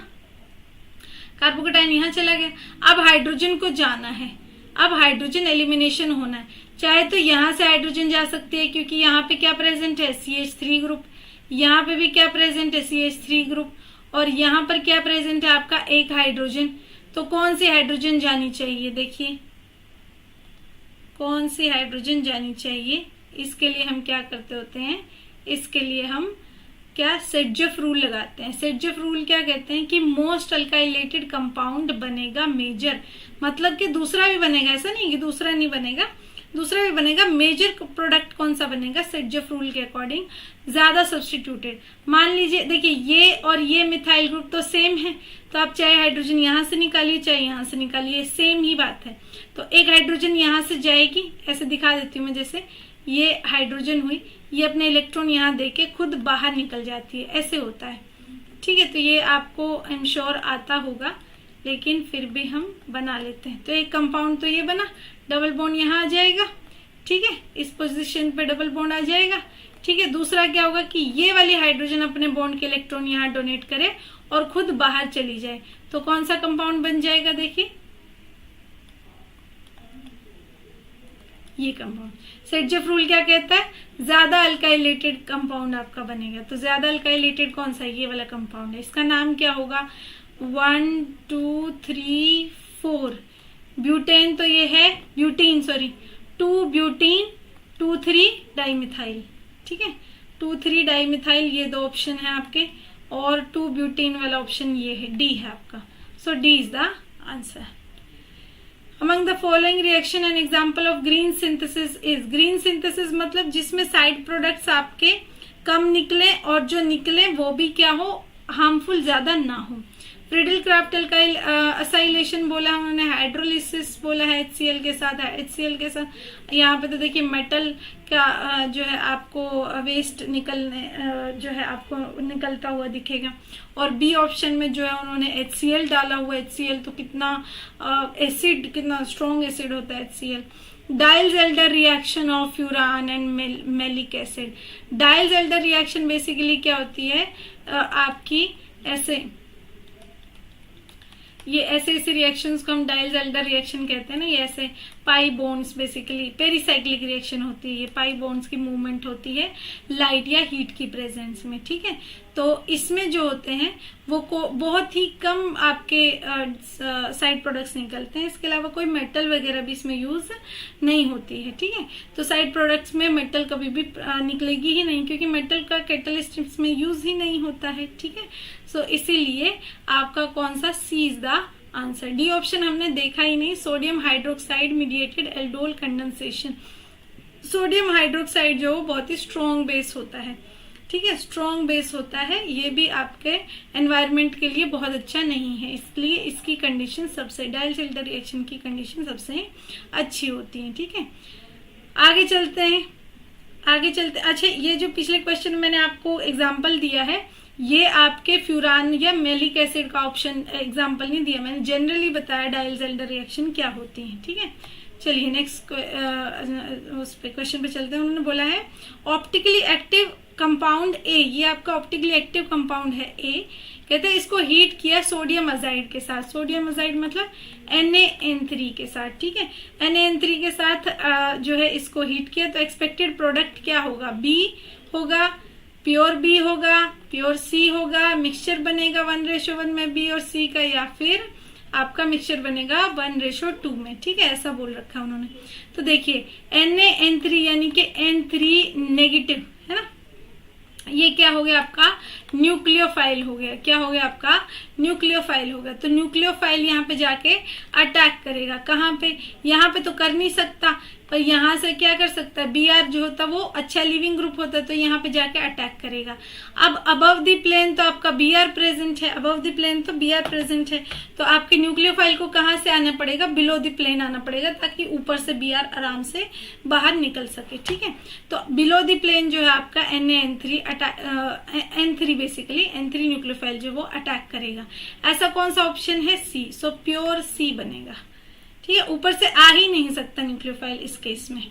कार्बोकेटाइन यहाँ चला गया। अब हाइड्रोजन को जाना है, अब हाइड्रोजन एलिमिनेशन होना है। चाहे तो यहाँ से हाइड्रोजन जा सकती है क्योंकि यहाँ पे क्या प्रेजेंट है, CH3 ग्रुप, यहाँ पे भी क्या प्रेजेंट है, CH3 ग्रुप, और यहाँ पर क्या प्रेजेंट है आपका, एक हाइड्रोजन। तो कौन सी हाइड्रोजन जानी चाहिए, देखिए कौन सी हाइड्रोजन जानी चाहिए। इसके लिए हम क्या करते होते हैं, इसके लिए हम क्या सेडजफ रूल लगाते हैं। सेडजफ रूल क्या कहते हैं कि मोस्ट अल्काइलेटेड कंपाउंड बनेगा मेजर, मतलब कि दूसरा भी बनेगा, ऐसा नहीं कि दूसरा नहीं बनेगा, दूसरा भी बनेगा। मेजर प्रोडक्ट कौन सा बनेगा, सेडजफ रूल के अकॉर्डिंग ज्यादा सब्स्टिट्यूटेड। मान लीजिए देखिए ये और ये मिथाइल ग्रुप तो सेम है, तो आप चाहे हाइड्रोजन यहाँ से निकालिए चाहे यहाँ से निकालिए, सेम ही बात है। तो एक हाइड्रोजन यहाँ से जाएगी, ऐसे दिखा देती हूँ मैं, जैसे ये हाइड्रोजन हुई, ये अपने इलेक्ट्रॉन यहाँ देके खुद बाहर निकल जाती है, ऐसे होता है, ठीक है। तो ये आपको आई एम श्योर आता होगा, लेकिन फिर भी हम बना लेते हैं। तो एक कंपाउंड तो ये बना, डबल बॉन्ड यहाँ आ जाएगा, ठीक है, इस पोजीशन पे डबल बॉन्ड आ जाएगा, ठीक है। दूसरा क्या होगा कि ये वाली हाइड्रोजन अपने बॉन्ड के इलेक्ट्रॉन यहाँ डोनेट करे और खुद बाहर चली जाए, तो कौन सा कंपाउंड बन जाएगा, देखिए ये कंपाउंड। सेडजफ रूल क्या कहता है, ज्यादा अल्काइलेटेड कंपाउंड आपका बनेगा। तो ज्यादा अल्काइलेटेड कौन सा है, ये वाला कंपाउंड है, इसका नाम क्या होगा, 1 2 3 4 ब्यूटेन, तो ये है ब्यूटीन, सॉरी 2 ब्यूटीन 2 3 डाइमिथाइल, ठीक है, 2 3 डाइमिथाइल, ये 2 ऑप्शन है आपके, और 2 ब्यूटीन वाला ऑप्शन ये है, डी है आपका। So D is the answer. Among the following reaction an example of green synthesis is, green synthesis मतलब जिसमें साइड प्रोडक्ट्स आपके कम निकले और जो निकले वो भी क्या हो, हार्मफुल ज्यादा ना हो। फ्रीडल क्राफ्ट अल्काइल असाइलेशन बोला उन्होंने, हाइड्रोलिसिस बोला है HCl के साथ, HCl के साथ यहाँ पे तो देखिए मेटल का जो है आपको वेस्ट निकलने जो है आपको निकलता हुआ दिखेगा। और बी ऑप्शन में जो है उन्होंने HCl डाला हुआ, HCl तो कितना एसिड, कितना स्ट्रॉन्ग एसिड होता है HCl। Diels Alder reaction of furan and maleic acid. Diels Alder reaction basically क्या होती है, आपकी ऐसे ये ऐसे रिएक्शंस को हम डाइलजेल्डर रिएक्शन कहते हैं ना, ये ऐसे pi bonds basically pericyclic reaction होती है, ये पाई बॉन्ड्स की मूवमेंट होती है लाइट या हीट की प्रेजेंस में, ठीक है। तो इसमें जो होते हैं वो बहुत ही कम आपके साइड प्रोडक्ट्स निकलते हैं, इसके अलावा कोई मेटल वगैरह भी इसमें यूज नहीं होती है, ठीक है। तो साइड प्रोडक्ट्स में मेटल कभी भी निकलेगी ही नहीं, क्योंकि मेटल का कैटलिस्ट इसमें यूज ही नहीं होता है, ठीक है। सो इसीलिए आपका कौन सा, C is the answer. D option हमने देखा ही नहीं, sodium hydroxide mediated aldol condensation. Sodium hydroxide जो बहुत ही स्ट्रॉन्ग बेस होता है, ठीक है, स्ट्रॉन्ग बेस होता है, ये भी आपके एनवायरनमेंट के लिए बहुत अच्छा नहीं है, इसलिए इसकी कंडीशन सबसे, डाइलजेल्डर रिएक्शन की कंडीशन सबसे अच्छी होती है, ठीक है। आगे चलते हैं, आगे चलते। अच्छा, ये जो पिछले क्वेश्चन में मैंने आपको एग्जाम्पल दिया है, ये आपके फ्यूरान या मेलिक एसिड का ऑप्शन एग्जाम्पल नहीं दिया, मैंने जनरली बताया डाइलजेल्डर रिएक्शन क्या होती है, ठीक है। चलिए नेक्स्ट उस पे क्वेश्चन पे चलते हैं। उन्होंने बोला है ऑप्टिकली एक्टिव कंपाउंड ए, ये आपका ऑप्टिकली एक्टिव कंपाउंड है ए, कहते हैं इसको हीट किया सोडियम अजाइड के साथ, सोडियम अजाइड मतलब NaN3 के साथ, ठीक है, NaN3 के साथ जो है इसको हीट किया, तो एक्सपेक्टेड प्रोडक्ट क्या होगा, B होगा, प्योर B होगा, प्योर C होगा, मिक्सचर बनेगा 1:1 में B और C का, या फिर आपका मिक्सचर बनेगा 1:2 में, ठीक है, ऐसा बोल रखा है उन्होंने। तो देखिए NaN3 यानी कि N3 नेगेटिव है ना, ये क्या हो गया आपका न्यूक्लियोफाइल हो गया, क्या हो गया आपका न्यूक्लियोफाइल हो गया। तो न्यूक्लियोफाइल यहाँ पे जाके अटैक करेगा, कहाँ पे, यहाँ पे तो कर नहीं सकता, पर यहाँ से क्या कर सकता है, Br जो होता है वो अच्छा लिविंग ग्रुप होता है, तो यहाँ पे जाके अटैक करेगा। अब अबव द प्लेन तो आपका Br प्रेजेंट है, अबव द प्लेन तो Br प्रेजेंट है, तो आपके न्यूक्लियोफाइल को कहाँ से आना पड़ेगा, बिलो द प्लेन आना पड़ेगा, ताकि ऊपर से Br आराम से बाहर निकल सके, ठीक है। तो बिलो द प्लेन जो है आपका N3 बेसिकली N3 न्यूक्लियोफाइल जो वो अटैक करेगा। ऐसा कौन सा ऑप्शन है, C, सो प्योर C बनेगा, ठीक है, ऊपर से आ ही नहीं सकता न्यूक्लियोफाइल इस केस में,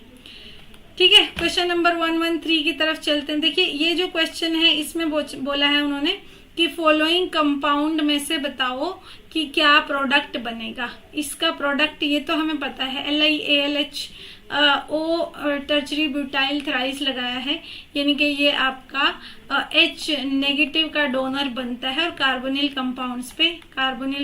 ठीक है। क्वेश्चन नंबर 113 की तरफ चलते हैं। देखिए ये जो क्वेश्चन है इसमें बोला है उन्होंने कि फॉलोइंग कंपाउंड में से बताओ कि क्या प्रोडक्ट बनेगा। इसका प्रोडक्ट ये तो हमें पता है LiAlH ओ टर्चरी ब्यूटाइल थ्राइस लगाया है, यानी कि ये आपका H नेगेटिव का डोनर बनता है और कार्बोनिल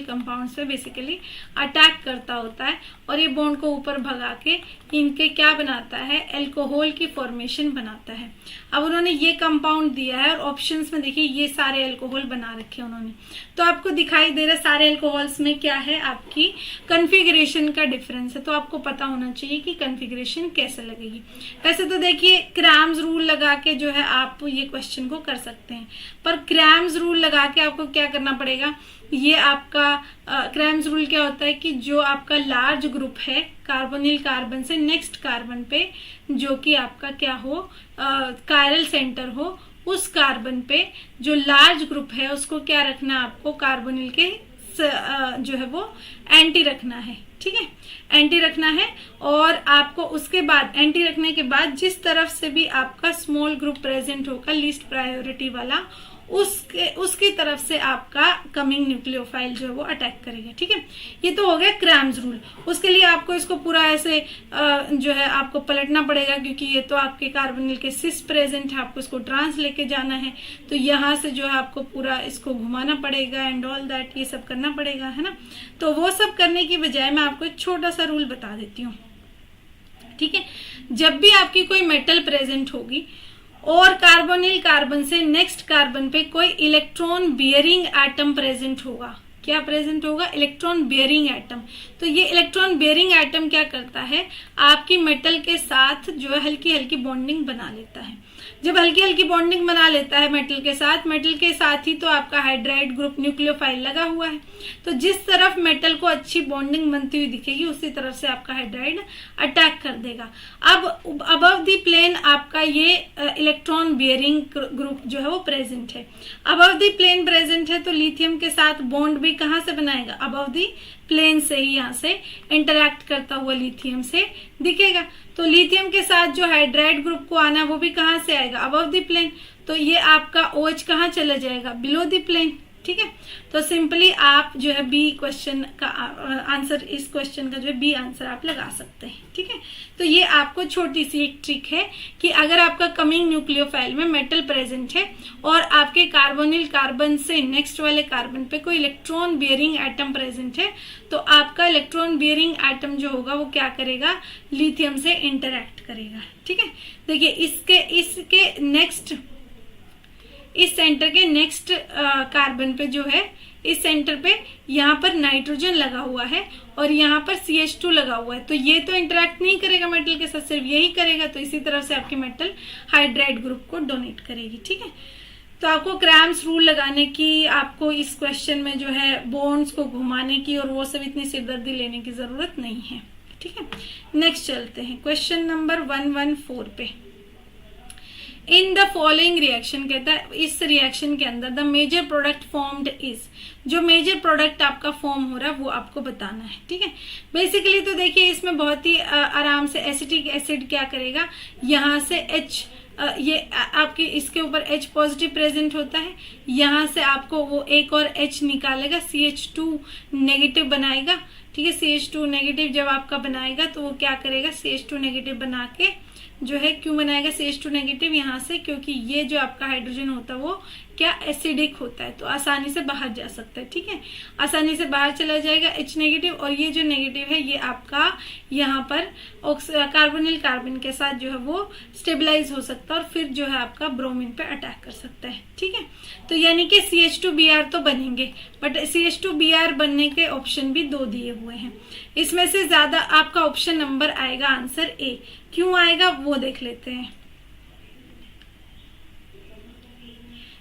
कंपाउंड्स पे बेसिकली अटैक करता होता है, और ये बॉन्ड को ऊपर भगा के इनके क्या बनाता है, अल्कोहल की फॉर्मेशन बनाता है। अब उन्होंने ये कंपाउंड दिया है और ऑप्शंस में देखिए ये सारे अल्कोहल बना रखे हैं उन्होंने, तो आपको दिखाई दे रहा है सारे अल्कोहल्स में क्या है, आपकी कन्फिगरेशन का डिफरेंस है, तो आपको पता होना चाहिए कि कन्फिगरेशन कैसे लगेगी। वैसे तो देखिए क्रैम्स रूल लगा के जो है आप ये क्वेश्चन को कर सकते हैं, पर क्रैम्स रूल लगा के आपको क्या करना पड़ेगा, ये आपका क्रैम्स रूल क्या होता है कि जो आपका लार्ज ग्रुप है कार्बोनिल कार्बन से नेक्स्ट कार्बन पे, जो कि आपका क्या हो कायरल सेंटर हो, उस कार्बन पे जो लार्ज ग्रुप है उसको क्या रखना, आपको कार्बोनिल के जो है वो एंटी रखना है, ठीक है, एंटी रखना है। और आपको उसके बाद एंटी रखने के बाद जिस तरफ से भी आपका स्मॉल ग्रुप प्रेजेंट होगा लीस्ट प्रायोरिटी वाला, उसकी तरफ से आपका कमिंग न्यूक्लियोफाइल जो है वो अटैक करेगा, ठीक है। ये तो हो गया क्रैम्स रूल। उसके लिए आपको इसको पूरा ऐसे जो है आपको पलटना पड़ेगा, क्योंकि ये तो आपके कार्बोनिल के सिस प्रेजेंट है, आपको इसको ट्रांस लेके जाना है, तो यहाँ से जो है आपको पूरा इसको घुमाना पड़ेगा एंड ऑल दैट, ये सब करना पड़ेगा, है ना। तो वो सब करने की बजाय मैं आपको एक छोटा सा रूल बता देती हूँ, ठीक है। जब भी आपकी कोई मेटल प्रेजेंट होगी और कार्बोनिल कार्बन से नेक्स्ट कार्बन पे कोई इलेक्ट्रॉन बियरिंग एटम प्रेजेंट होगा, क्या प्रेजेंट होगा, इलेक्ट्रॉन बियरिंग एटम। तो ये इलेक्ट्रॉन बियरिंग एटम क्या करता है, आपकी मेटल के साथ जो है हल्की हल्की बॉन्डिंग बना लेता है। जब हल्की हल्की बॉन्डिंग बना लेता है मेटल के साथ ही तो आपका हाइड्राइड ग्रुप न्यूक्लियोफाइल लगा हुआ है, तो जिस तरफ मेटल को अच्छी बॉन्डिंग बनती हुई दिखेगी उसी तरफ से आपका हाइड्राइड अटैक कर देगा। अब अबव द प्लेन आपका ये इलेक्ट्रॉन बियरिंग ग्रुप जो है वो प्रेजेंट है, अबव द प्लेन प्रेजेंट है, तो लिथियम के साथ बॉन्ड भी कहाँ से बनाएगा, अबव द प्लेन से ही, यहाँ से इंटरैक्ट करता हुआ लिथियम से दिखेगा। तो लिथियम के साथ जो हाइड्राइड ग्रुप को आना है वो भी कहाँ से आएगा, अबव द प्लेन, तो ये आपका OH कहाँ चला जाएगा, बिलो द प्लेन, ठीक है। तो सिंपली आप जो है बी क्वेश्चन का आंसर, इस क्वेश्चन का जो है बी आंसर आप लगा सकते हैं, ठीक है। तो ये आपको छोटी सी एक ट्रिक है कि अगर आपका कमिंग न्यूक्लियोफाइल में मेटल प्रेजेंट है और आपके कार्बोनिल कार्बन से नेक्स्ट वाले कार्बन पे कोई इलेक्ट्रॉन बियरिंग एटम प्रेजेंट है, तो आपका इलेक्ट्रॉन बियरिंग एटम जो होगा वो क्या करेगा, लिथियम से इंटरैक्ट करेगा, ठीक है। देखिए इसके नेक्स्ट, इस सेंटर के नेक्स्ट कार्बन पे जो है, इस सेंटर पे यहाँ पर नाइट्रोजन लगा हुआ है और यहाँ पर CH2 लगा हुआ है, तो ये तो इंटरैक्ट नहीं करेगा मेटल के साथ, सिर्फ यही करेगा, तो इसी तरह से आपकी मेटल हाइड्राइड ग्रुप को डोनेट करेगी, ठीक है। तो आपको क्रैम्स रूल लगाने की, आपको इस क्वेश्चन में जो है बॉन्ड्स को घुमाने की और वो सब इतनी सिरदर्दी लेने की जरूरत नहीं है, ठीक है। नेक्स्ट चलते हैं क्वेश्चन नंबर 114 पे। इन द फॉलोइंग रिएक्शन कहता है, इस रिएक्शन के अंदर the major product formed is, जो मेजर प्रोडक्ट आपका फॉर्म हो रहा है वो आपको बताना है, ठीक है। बेसिकली तो देखिए इसमें बहुत ही आराम से एसिटिक एसिड क्या करेगा, यहाँ से H ये आपके इसके ऊपर H पॉजिटिव प्रेजेंट होता है, यहाँ से आपको वो एक और H निकालेगा, CH2 नेगेटिव बनाएगा। ठीक है, CH2 नेगेटिव जब आपका बनाएगा तो वो क्या करेगा, CH2 नेगेटिव बना के जो है, क्यों बनाएगा CH2 नेगेटिव यहाँ से, क्योंकि ये जो आपका हाइड्रोजन होता है वो क्या एसिडिक होता है, तो आसानी से बाहर जा सकता है। ठीक है, आसानी से बाहर चला जाएगा H नेगेटिव, और ये जो नेगेटिव है ये आपका यहाँ पर कार्बोनिल कार्बन के साथ जो है वो स्टेबलाइज हो सकता है और फिर जो है आपका ब्रोमीन पे अटैक कर सकता है। ठीक है, तो यानी कि CH2Br तो बनेंगे, बट CH2Br बनने के ऑप्शन भी 2 दिए हुए हैं। इसमें से ज्यादा आपका ऑप्शन नंबर आएगा आंसर ए। क्यों आएगा वो देख लेते हैं।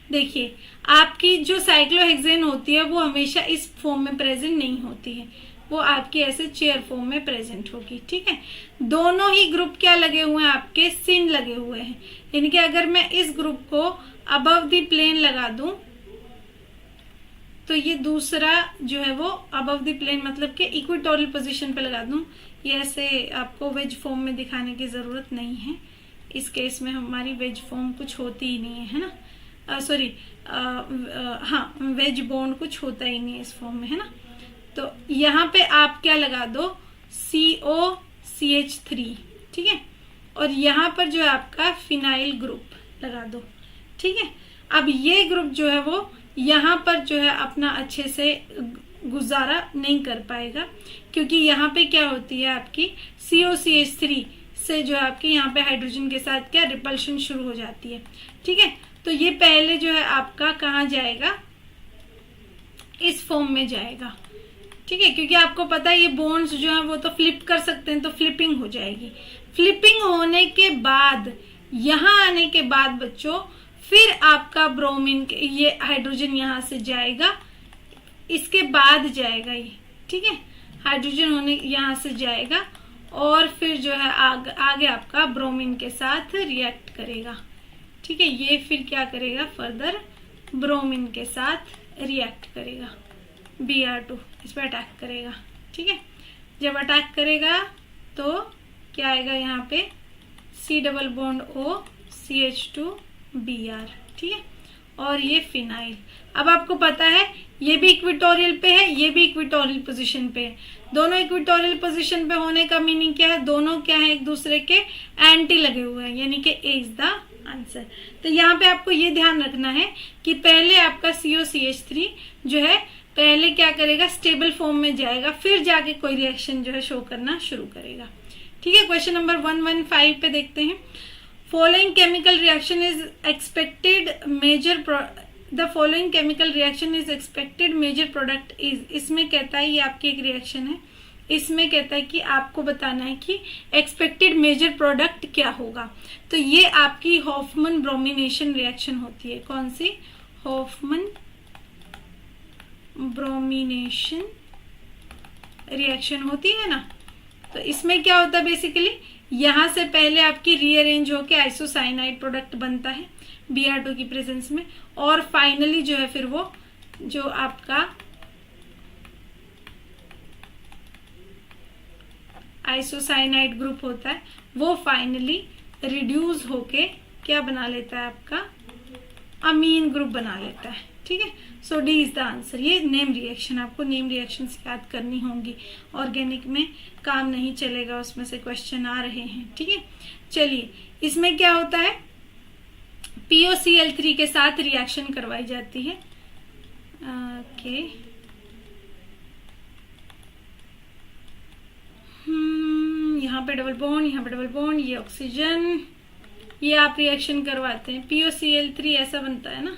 देखिए, आपकी जो साइक्लोहेक्सेन होती है वो हमेशा इस फॉर्म में प्रेजेंट नहीं होती है, वो आपकी ऐसे चेयर फॉर्म में प्रेजेंट होगी। ठीक है, दोनों ही ग्रुप क्या लगे हुए हैं, आपके सिन लगे हुए हैं, यानी कि अगर मैं इस ग्रुप को अबव द प्लेन लगा दूं तो ये दूसरा जो है वो अबव द प्लेन मतलब कि इक्वेटोरियल पोजीशन पे लगा दूं। ये ऐसे आपको वेज फॉर्म में दिखाने की जरूरत नहीं है, इस केस में हमारी वेज फॉर्म कुछ होती ही नहीं है ना, सॉरी हाँ, वेज बॉन्ड कुछ होता ही नहीं है इस फॉर्म में, है ना। तो यहाँ पे आप क्या लगा दो, COCH3। ठीक है, और यहाँ पर जो है आपका फिनाइल ग्रुप लगा दो। ठीक है, अब ये ग्रुप जो है वो यहाँ पर जो है अपना अच्छे से गुजारा नहीं कर पाएगा, क्योंकि यहाँ पे क्या होती है आपकी COCH3 से जो है आपकी यहाँ पे हाइड्रोजन के साथ क्या रिपल्शन शुरू हो जाती है। ठीक है, तो ये पहले जो है आपका कहाँ जाएगा, इस फॉर्म में जाएगा। ठीक है, क्योंकि आपको पता है ये बॉन्ड्स जो है वो तो फ्लिप कर सकते हैं, तो फ्लिपिंग हो जाएगी। फ्लिपिंग होने के बाद यहाँ आने के बाद बच्चों फिर आपका ब्रोमीन ये हाइड्रोजन यहाँ से जाएगा, इसके बाद जाएगा ये। ठीक है, हाइड्रोजन होने यहाँ से जाएगा और फिर जो है आगे आपका ब्रोमीन के साथ रिएक्ट करेगा। ठीक है, ये फिर क्या करेगा, फर्दर ब्रोमीन के साथ रिएक्ट करेगा, Br2 इस पर अटैक करेगा। ठीक है, जब अटैक करेगा तो क्या आएगा यहाँ पे C double bond O CH2Br। ठीक है, और ये फिनाइल। अब आपको पता है ये भी इक्वेटोरियल पे है, ये भी इक्वेटोरियल पोजीशन पे है। दोनों इक्वेटोरियल पोजीशन पे होने का मीनिंग क्या है, दोनों क्या है, एक दूसरे के एंटी लगे हुए हैं, यानी कि ए इज द आंसर। तो यहाँ पे आपको ये ध्यान रखना है कि पहले आपका COCH3 जो है पहले क्या करेगा, स्टेबल फॉर्म में जाएगा, फिर जाके कोई रिएक्शन जो है शो करना शुरू करेगा। ठीक है, क्वेश्चन नंबर 115 पे देखते हैं। Following chemical reaction is expected major, the following chemical reaction is expected major product is. इसमें कहता है, ये आपकी एक रिएक्शन है, इसमें कहता है कि आपको बताना है कि एक्सपेक्टेड मेजर प्रोडक्ट क्या होगा। तो ये आपकी हॉफमन ब्रोमिनेशन रिएक्शन होती है। कौन सी, हॉफमन ब्रोमिनेशन रिएक्शन होती है ना। तो इसमें क्या होता है, बेसिकली यहां से पहले आपकी रीअरेंज होके आइसोसाइनाइड प्रोडक्ट बनता है Br2 की प्रेजेंस में, और फाइनली जो है फिर वो जो आपका आइसोसाइनाइड ग्रुप होता है वो फाइनली रिड्यूस होके क्या बना लेता है, आपका अमीन ग्रुप बना लेता है। ठीक है, सो डी इज द आंसर। ये नेम रिएक्शन, आपको नेम रिएक्शन याद करनी होंगी, ऑर्गेनिक में काम नहीं चलेगा, उसमें से क्वेश्चन आ रहे हैं। ठीक है, चलिए इसमें क्या होता है, POCl3 के साथ रिएक्शन करवाई जाती है। ओके, यहाँ पे डबल बॉन्ड, यहाँ पे डबल बॉन्ड, ये ऑक्सीजन, ये आप रिएक्शन करवाते हैं। POCl3 ऐसा बनता है ना,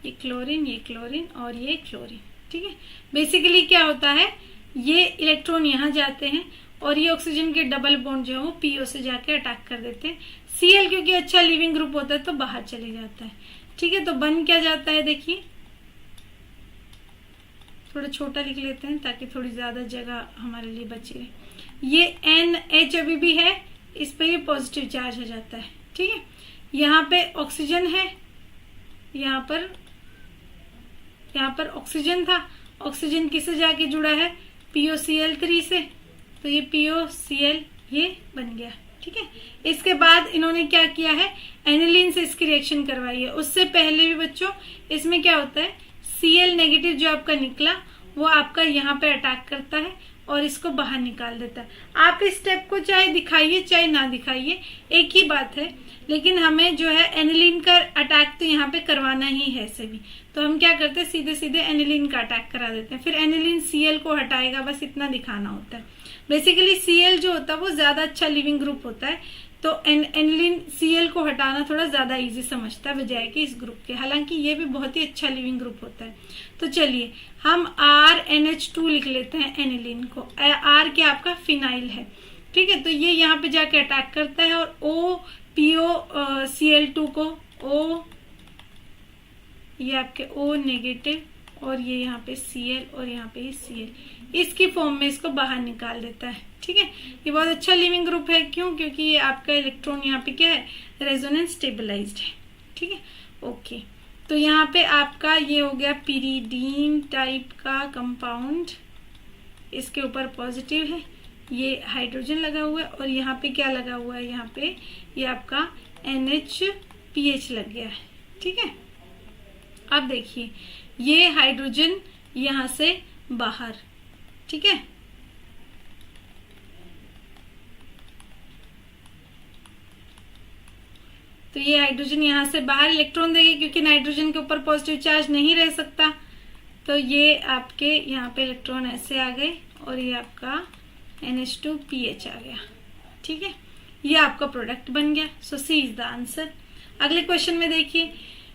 ये क्लोरीन और ये क्लोरीन। ठीक है, बेसिकली क्या होता है, ये इलेक्ट्रॉन यहाँ जाते हैं और ये ऑक्सीजन के डबल बॉन्ड जो है वो PO से जाके अटैक कर देते हैं। Cl क्योंकि अच्छा लिविंग ग्रुप होता है तो बाहर चले जाता है। ठीक है, तो बन क्या जाता है, देखिए थोड़ा छोटा लिख लेते हैं ताकि थोड़ी ज्यादा जगह हमारे लिए बची रहे। ये NH अभी भी है, इस पे ये पॉजिटिव चार्ज हो जाता है। ठीक है, यहाँ पे ऑक्सीजन है, यहाँ पर ऑक्सीजन था, ऑक्सीजन किससे जाके जुड़ा है, POCl3 से, तो ये POCl ये बन गया। ठीक है। इसके बाद इन्होंने क्या किया है, एनिलीन से इसकी रिएक्शन करवाई है। उससे पहले भी बच्चों इसमें क्या होता है, Cl नेगेटिव जो आपका निकला वो आपका यहाँ पे अटैक करता है और इसको बाहर निकाल देता है। आप इस स्टेप को चाहे दिखाइए चाहे ना दिखाइए, एक ही बात है, लेकिन हमें जो है एनिलीन का अटैक तो यहाँ पे करवाना ही है सभी। तो हम क्या करते हैं, सीधे सीधे एनिलीन का अटैक करा देते हैं, फिर एनिलीन Cl को हटाएगा, बस इतना दिखाना होता है। बेसिकली Cl जो होता है वो ज्यादा अच्छा लिविंग ग्रुप होता है, तो एनिलीन Cl को हटाना थोड़ा ज्यादा इजी समझता है बजाय कि इस ग्रुप के, हालांकि ये भी बहुत ही अच्छा लिविंग ग्रुप होता है। तो चलिए हम RNH2 लिख लेते हैं एनिलीन को। R क्या आपका फिनाइल है, ठीक है। तो ये यहाँ पे जाके अटैक करता है और OPOCl2 को O, ये आपके O नेगेटिव और ये यहाँ पे Cl और यहाँ पे Cl, इसकी फॉर्म में इसको बाहर निकाल देता है, ठीक है। ये बहुत अच्छा लिविंग ग्रुप है, क्यों, क्योंकि ये आपका इलेक्ट्रॉन यहाँ पे क्या है, रेजोनेंस स्टेबलाइज्ड है, ठीक है। ओके, तो यहाँ पे आपका ये हो गया पिरीडीन टाइप का कंपाउंड, इसके ऊपर पॉजिटिव है, ये हाइड्रोजन लगा हुआ है और यहाँ पे क्या लगा हुआ है, यहाँ पे ये आपका NH लग गया है, ठीक है। अब देखिए ये हाइड्रोजन यहाँ से बाहर, ठीक है। तो ये हाइड्रोजन यहाँ से बाहर इलेक्ट्रॉन देगी, क्योंकि नाइट्रोजन के ऊपर पॉजिटिव चार्ज नहीं रह सकता। तो ये आपके यहाँ पे इलेक्ट्रॉन ऐसे आ गए और ये आपका NH2PH आ गया, ठीक है। ये आपका प्रोडक्ट बन गया। सो सी इज द आंसर। अगले क्वेश्चन में देखिए,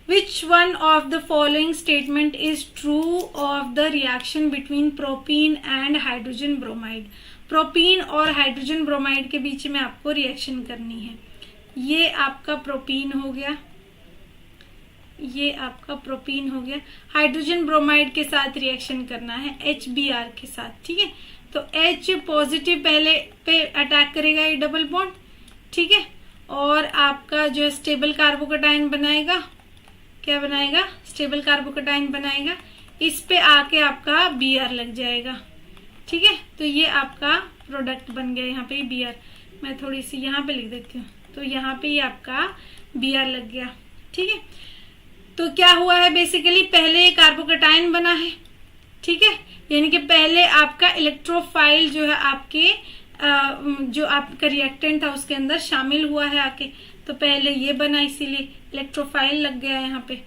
Which one of the following statement is true of the reaction between propene and hydrogen bromide? Propene और हाइड्रोजन ब्रोमाइड के बीच में आपको रिएक्शन करनी है। ये आपका प्रोपीन हो गया, ये आपका प्रोपीन हो गया, हाइड्रोजन ब्रोमाइड के साथ रिएक्शन करना है HBr के साथ, ठीक है। तो H पॉजिटिव पहले पे अटैक करेगा ये डबल बॉन्ड, ठीक है, और आपका जो स्टेबल कार्बोकेटाइन बनाएगा, क्या बनाएगा, स्टेबल कार्बोकेटाइन बनाएगा, इस पे आके आपका Br लग जाएगा, ठीक है। तो ये आपका प्रोडक्ट बन गया, यहाँ पे Br, मैं थोड़ी सी यहाँ पे लिख देती हूँ, तो यहाँ पे ये आपका Br लग गया, ठीक है। तो क्या हुआ है, बेसिकली पहले कार्बोकेटाइन बना है, ठीक है, यानी कि पहले आपका इलेक्ट्रोफाइल जो है आपके जो आपका रिएक्टेंट था उसके अंदर शामिल हुआ है आके, तो पहले ये बना, इसीलिए इलेक्ट्रोफाइल लग गया है यहाँ पे,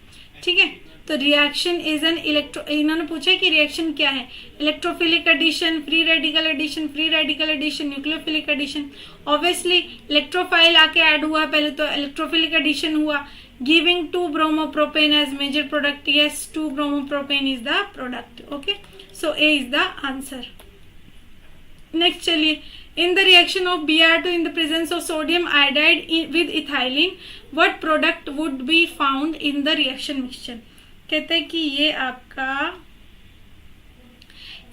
ठीक है। तो रिएक्शन इज एन इन्होंने पूछा कि रिएक्शन क्या है, electrophilic addition, free radical addition, free radical addition, nucleophilic addition. Obviously electrophile आके ऐड हुआ पहले, तो इलेक्ट्रोफिलिक एडिशन हुआ, giving 2 bromopropane as major product. Yes, 2 bromopropane is the product. Okay, so A is the answer. Next चलिए, in the reaction of Br2 in the presence of sodium iodide with ethylene, what product would be found in the reaction mixture? कहते हैं कि ये आपका,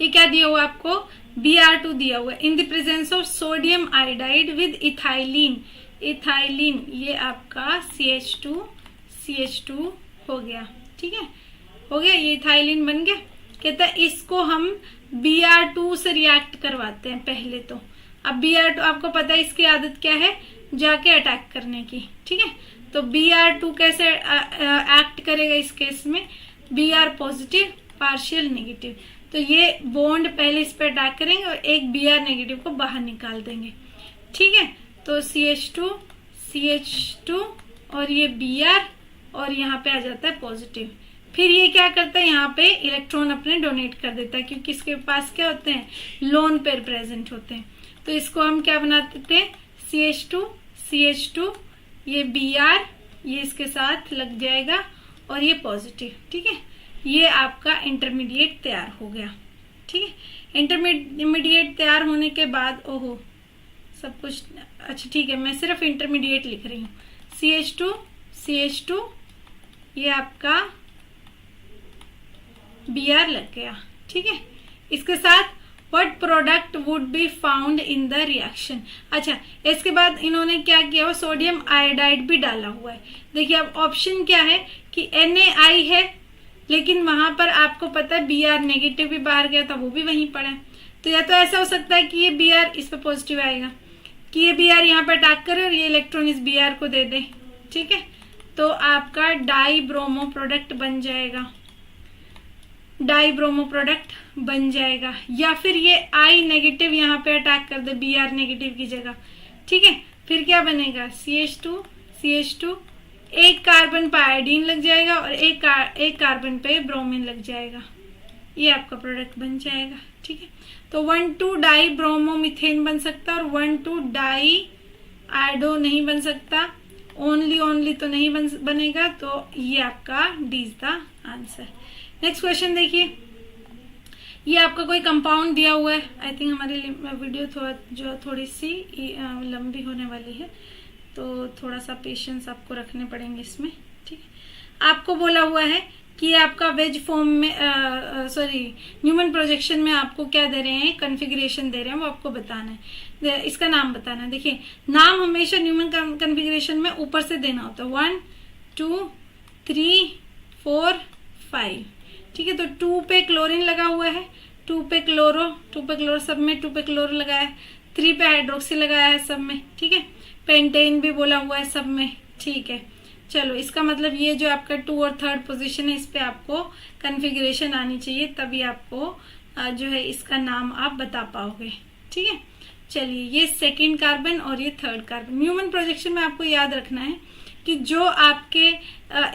ये क्या दिया हुआ आपको, Br2 दिया हुआ in the presence of sodium iodide with ethylene, ethylene, ये आपका CH2 हो गया, ठीक है, हो गया, ये इथाइलिन बन गया। कहता है इसको हम Br2 से रिएक्ट करवाते हैं पहले। तो अब Br2 आपको पता है इसकी आदत क्या है, जाके अटैक करने की, ठीक है। तो Br2 कैसे एक्ट करेगा इस केस में, Br पॉजिटिव पार्शियल नेगेटिव, तो ये बॉन्ड पहले इस पे अटैक करेंगे और एक Br नेगेटिव को बाहर निकाल देंगे, ठीक है। तो CH2 और ये Br और यहाँ पे आ जाता है पॉजिटिव। फिर ये क्या करता है, यहाँ पे इलेक्ट्रॉन अपने डोनेट कर देता है, क्योंकि इसके पास क्या होते हैं, लोन पेयर प्रेजेंट होते हैं। तो इसको हम क्या बना देते हैं, CH2, ये Br, ये इसके साथ लग जाएगा और ये पॉजिटिव, ठीक है। ये आपका इंटरमीडिएट तैयार हो गया, ठीक है। इंटरमीडिएट तैयार होने के बाद, ओहो सब कुछ अच्छा, ठीक है, मैं सिर्फ इंटरमीडिएट लिख रही हूँ। CH2 ये आपका Br लग गया, ठीक है। इसके साथ what product would be found in the reaction। अच्छा, इसके बाद इन्होंने क्या किया, वो सोडियम आयोडाइड भी डाला हुआ है। देखिए अब ऑप्शन क्या है कि NaI है, लेकिन वहां पर आपको पता है Br नेगेटिव भी बाहर गया था, वो भी वहीं पड़ा है। तो या तो ऐसा हो सकता है कि ये Br इस पे पॉजिटिव आएगा, कि ये Br यहाँ पे अटैक करे और ये इलेक्ट्रॉन इस Br को दे दे, ठीक है, तो आपका डाई ब्रोमो प्रोडक्ट बन जाएगा, डाई ब्रोमो प्रोडक्ट बन जाएगा। या फिर ये I नेगेटिव यहाँ पे अटैक कर दे Br नेगेटिव की जगह, ठीक है, फिर क्या बनेगा CH2 एक कार्बन पे आयोडीन लग जाएगा और एक कार्बन पे ब्रोमीन लग जाएगा, ये आपका प्रोडक्ट बन जाएगा, ठीक है। तो 1,2 डाई ब्रोमोमीथेन बन सकता है और 1,2 डाई आयोडो नहीं बन सकता, ओनली तो नहीं बनेगा, तो ये आपका D is the answer. Next question देखिए, ये आपका कोई कंपाउंड दिया हुआ है। आई थिंक हमारी वीडियो थोड़ी सी लंबी होने वाली है, तो थोड़ा सा पेशेंस आपको रखने पड़ेंगे इसमें, ठीक है। आपको बोला हुआ है कि आपका वेज फॉर्म में न्यूमन प्रोजेक्शन में आपको क्या दे रहे हैं, कॉन्फ़िगरेशन दे रहे हैं, वो आपको बताना है, इसका नाम बताना है। देखिए, नाम हमेशा न्यूमन कॉन्फ़िगरेशन में ऊपर से देना होता है, 1 2 3 4 5, ठीक है। तो 2 पे क्लोरीन लगा हुआ है, 2 पे क्लोरो सब में 2 पे क्लोरो लगाया है, 3 पे हाइड्रोक्सी लगाया है सब में, ठीक है, पेंटेन भी बोला हुआ है सब में, ठीक है। चलो, इसका मतलब ये जो आपका 2 और 3rd पोजीशन है, इस पे आपको कॉन्फ़िगरेशन आनी चाहिए, तभी आपको जो है इसका नाम आप बता पाओगे, ठीक है। चलिए, ये 2nd कार्बन और ये 3rd कार्बन। न्यूमन प्रोजेक्शन में आपको याद रखना है कि जो आपके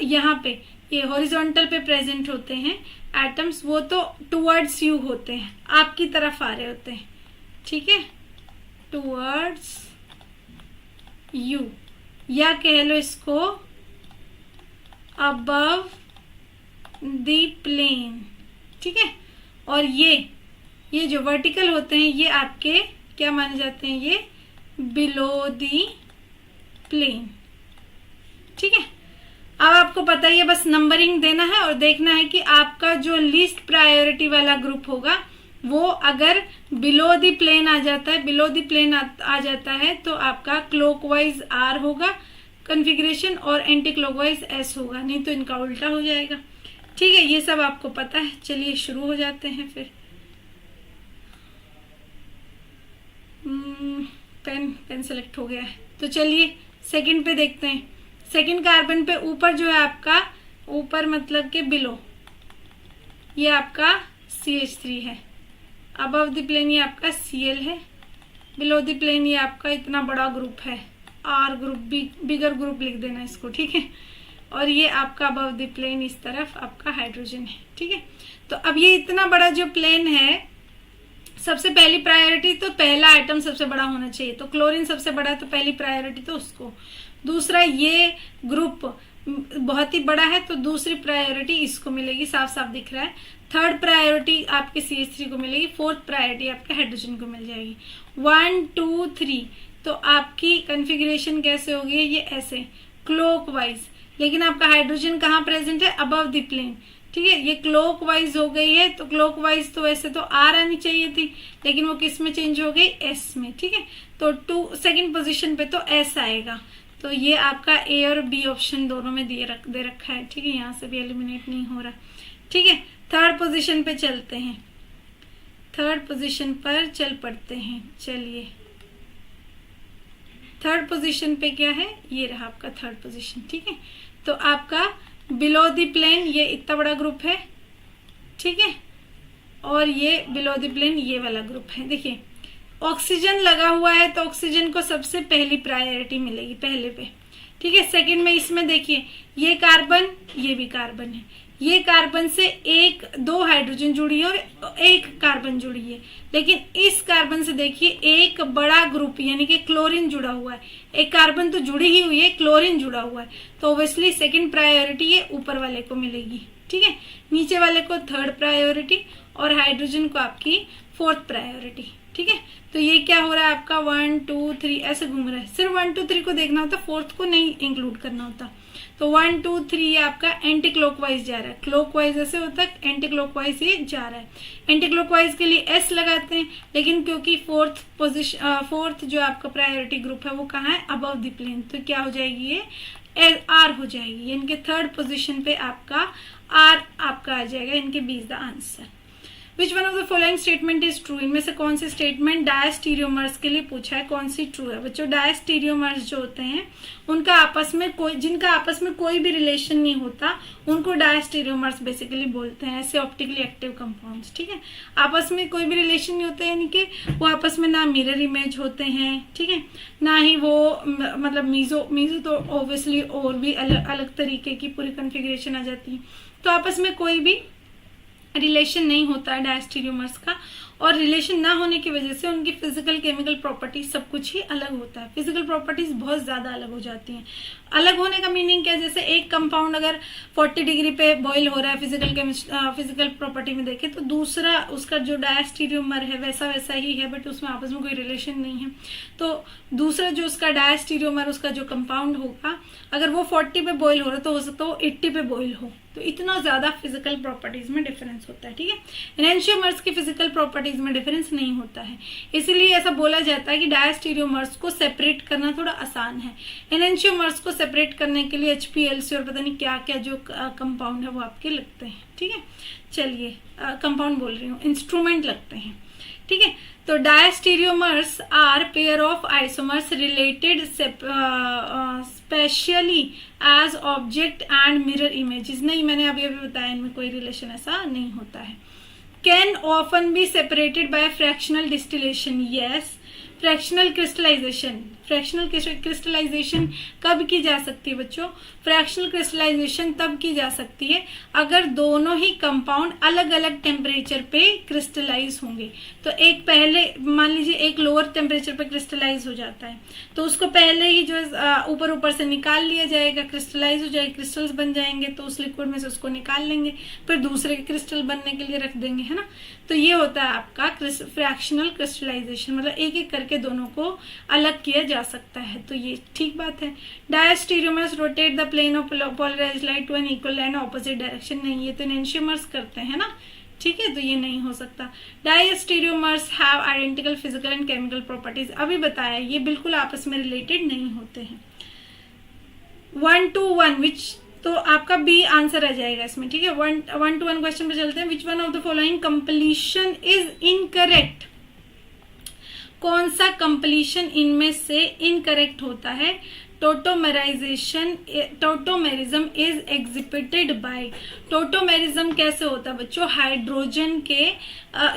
यहाँ पे ये हॉरिजॉन्टल पे प्रेजेंट होते हैं एटम्स, वो तो टुवर्ड्स यू होते हैं, आपकी तरफ आ रहे होते हैं, ठीक है, टुवर्ड्स यू, या कह लो इसको अबव द प्लेन, ठीक है। और ये जो वर्टिकल होते हैं, ये आपके क्या माने जाते हैं, ये बिलो द प्लेन, ठीक है। अब आपको पता है, बस नंबरिंग देना है और देखना है कि आपका जो लीस्ट प्रायोरिटी वाला ग्रुप होगा वो अगर बिलो द प्लेन आ जाता है, आ जाता है, तो आपका क्लॉकवाइज R होगा कॉन्फ़िगरेशन और एंटी क्लॉकवाइज S होगा, नहीं तो इनका उल्टा हो जाएगा, ठीक है। ये सब आपको पता है। चलिए शुरू हो जाते हैं फिर। पेन सेलेक्ट हो गया है, तो चलिए 2nd पे देखते हैं। 2nd कार्बन पे ऊपर जो है आपका, ऊपर मतलब के बिलो, ये आपका CH3 है, अबव द प्लेन ये आपका Cl है, बिलो द प्लेन ये आपका इतना बड़ा ग्रुप है, R ग्रुप, बिगर ग्रुप लिख देना इसको, ठीक है। और ये आपका अबव द प्लेन इस तरफ आपका हाइड्रोजन है, ठीक है। तो अब ये इतना बड़ा जो प्लेन है, सबसे पहली प्रायोरिटी तो पहला आइटम सबसे बड़ा होना चाहिए, तो क्लोरीन सबसे बड़ा है तो पहली प्रायोरिटी तो उसको। दूसरा, ये ग्रुप बहुत ही बड़ा है तो दूसरी प्रायोरिटी इसको मिलेगी, साफ साफ दिख रहा है। 3rd प्रायोरिटी आपके CH3 को मिलेगी, 4th प्रायोरिटी आपके हाइड्रोजन को मिल जाएगी। 1 2 3, तो आपकी कॉन्फ़िगरेशन कैसे होगी, ये ऐसे क्लॉकवाइज, लेकिन आपका हाइड्रोजन कहाँ प्रेजेंट है, अबव द प्लेन, ठीक है। ये क्लॉकवाइज हो गई है, तो क्लॉकवाइज तो वैसे तो R आनी चाहिए थी, लेकिन वो किस में चेंज हो गई, S में, ठीक है। तो 2nd पोजीशन पे तो S आएगा, तो ये आपका A और B ऑप्शन दोनों में दे रखा है, ठीक है। यहाँ से भी एलिमिनेट नहीं हो रहा, ठीक है। 3rd पोजीशन पे चलते हैं, 3rd पोजीशन पर चल पड़ते हैं। चलिए, 3rd पोजीशन पे क्या है, ये रहा आपका 3rd पोजीशन, ठीक है। तो आपका बिलो द प्लेन ये इतना बड़ा ग्रुप है, ठीक है, और ये बिलो द प्लेन ये वाला ग्रुप है। देखिए, ऑक्सीजन लगा हुआ है तो ऑक्सीजन को सबसे पहली प्रायोरिटी मिलेगी पहले पे, ठीक है। 2nd में इसमें देखिए, ये कार्बन, ये भी कार्बन है, ये कार्बन से 1-2 हाइड्रोजन जुड़ी है और 1 कार्बन जुड़ी है, लेकिन इस कार्बन से देखिए एक बड़ा ग्रुप यानी कि क्लोरीन जुड़ा हुआ है, एक कार्बन तो जुड़ी ही हुई है, क्लोरीन जुड़ा हुआ है, तो ऑब्वियसली 2nd प्रायोरिटी ये ऊपर वाले को मिलेगी, ठीक है। नीचे वाले को 3rd प्रायोरिटी और हाइड्रोजन को आपकी 4th प्रायोरिटी, ठीक है। तो ये क्या हो रहा है आपका 1 2 3 ऐसे घूम रहा है, सिर्फ 1 2 3 को देखना होता, 4th को नहीं इंक्लूड करना होता। तो 1 2 3 ये आपका एंटी क्लॉकवाइज जा रहा है, क्लॉकवाइज ऐसे होता है, एंटी क्लॉकवाइज ये जा रहा है। एंटी क्लॉकवाइज के लिए S लगाते हैं, लेकिन क्योंकि 4th जो आपका प्रायोरिटी ग्रुप है वो कहाँ है, अबव द प्लेन, तो क्या हो जाएगी, ये R हो जाएगी, यानी कि 3rd पोजीशन पे आपका R आपका आ जाएगा, इनके 20 the answer. Which one of the following statement is true, इनमें से कौन सी स्टेटमेंट डायस्टीरियोमर्स के लिए पूछा है, कौन सी ट्रू है। बच्चों डायस्टीरियोमर्स जो होते हैं उनका आपस में जिनका आपस में कोई भी रिलेशन नहीं होता उनको डायस्टीरियोमर्स बेसिकली बोलते हैं, ऐसे ऑप्टिकली एक्टिव कंपाउंड्स। ठीक है, आपस में कोई भी रिलेशन नहीं होता, यानी कि वो आपस में ना मिरर इमेज होते हैं, ठीक है, ना ही वो मतलब मीजो तो ऑब्वियसली और भी अलग अलग तरीके की पूरी कॉन्फ़िगरेशन आ जाती है। तो आपस में कोई भी रिलेशन नहीं होता है डायस्टीरियोमर्स का, और रिलेशन ना होने की वजह से उनकी फिजिकल केमिकल प्रॉपर्टीज सब कुछ ही अलग होता है। फिजिकल प्रॉपर्टीज बहुत ज्यादा अलग हो जाती हैं। अलग होने का मीनिंग क्या है, जैसे एक कंपाउंड अगर 40 डिग्री पे बॉईल हो रहा है फिजिकल प्रॉपर्टी में देखें, तो दूसरा उसका जो डायस्टीरियोमर है वैसा वैसा ही है, बट उसमें आपस में कोई रिलेशन नहीं है। तो दूसरा जो उसका डायस्टीरियोमर उसका जो कंपाउंड होगा, अगर वो 40 पे बॉईल हो रहा है तो हो सकता है वो 80 पे बॉईल हो। तो इतना ज्यादा फिजिकल प्रॉपर्टीज में डिफरेंस होता है। ठीक है, एनेंशियोमर्स की फिजिकल प्रॉपर्टीज में डिफरेंस नहीं होता है, इसीलिए ऐसा बोला जाता है कि डायस्टीरियोमर्स को सेपरेट करना थोड़ा आसान है। एनेंशियोमर्स को सेपरेट करने के लिए HPLC और पता नहीं क्या क्या जो कंपाउंड है वो आपके लगते हैं। ठीक है, चलिए कंपाउंड बोल रही हूँ, इंस्ट्रूमेंट लगते हैं। ठीक है, तो diastereomers are pair of isomers related specially as object and mirror images. नहीं, मैंने अभी बताया इनमें कोई रिलेशन ऐसा नहीं होता है। Can often be separated by fractional distillation, yes. Fractional crystallisation कब की जा सकती है बच्चों? फ्रैक्शनल क्रिस्टलाइजेशन तब की जा सकती है अगर दोनों ही कंपाउंड अलग अलग टेम्परेचर पे क्रिस्टलाइज होंगे। तो एक पहले मान लीजिए एक लोअर टेम्परेचर पे क्रिस्टलाइज हो जाता है, तो उसको पहले ही जो ऊपर ऊपर से निकाल लिया जाएगा, क्रिस्टलाइज हो जाएगा, क्रिस्टल्स बन जाएंगे, तो उस लिक्विड में से उसको निकाल लेंगे, फिर दूसरे क्रिस्टल बनने के लिए रख देंगे, है ना। तो ये होता है आपका फ्रैक्शनल क्रिस्टलाइजेशन, मतलब एक एक करके दोनों को अलग किया जा सकता है। तो ये ठीक बात है। Diastereomers rotate the plane of polarised light to an equal and opposite direction, नहीं, ये तो एनेंशियोमर्स करते हैं ना। ठीक है, तो ये नहीं हो सकता। Diastereomers have identical physical and chemical properties, अभी बताया, ये बिल्कुल आपस में रिलेटेड नहीं होते हैं। 1 to 1 विच, तो आपका बी आंसर आ जाएगा इसमें। ठीक है, 1 to 1 क्वेश्चन पे चलते हैं। विच one of the following completion is incorrect, कौन सा कंप्लीशन इनमें से इनकरेक्ट होता है? Tautomerism is exhibited bye, tautomerism कैसे होता है बच्चों? हाइड्रोजन के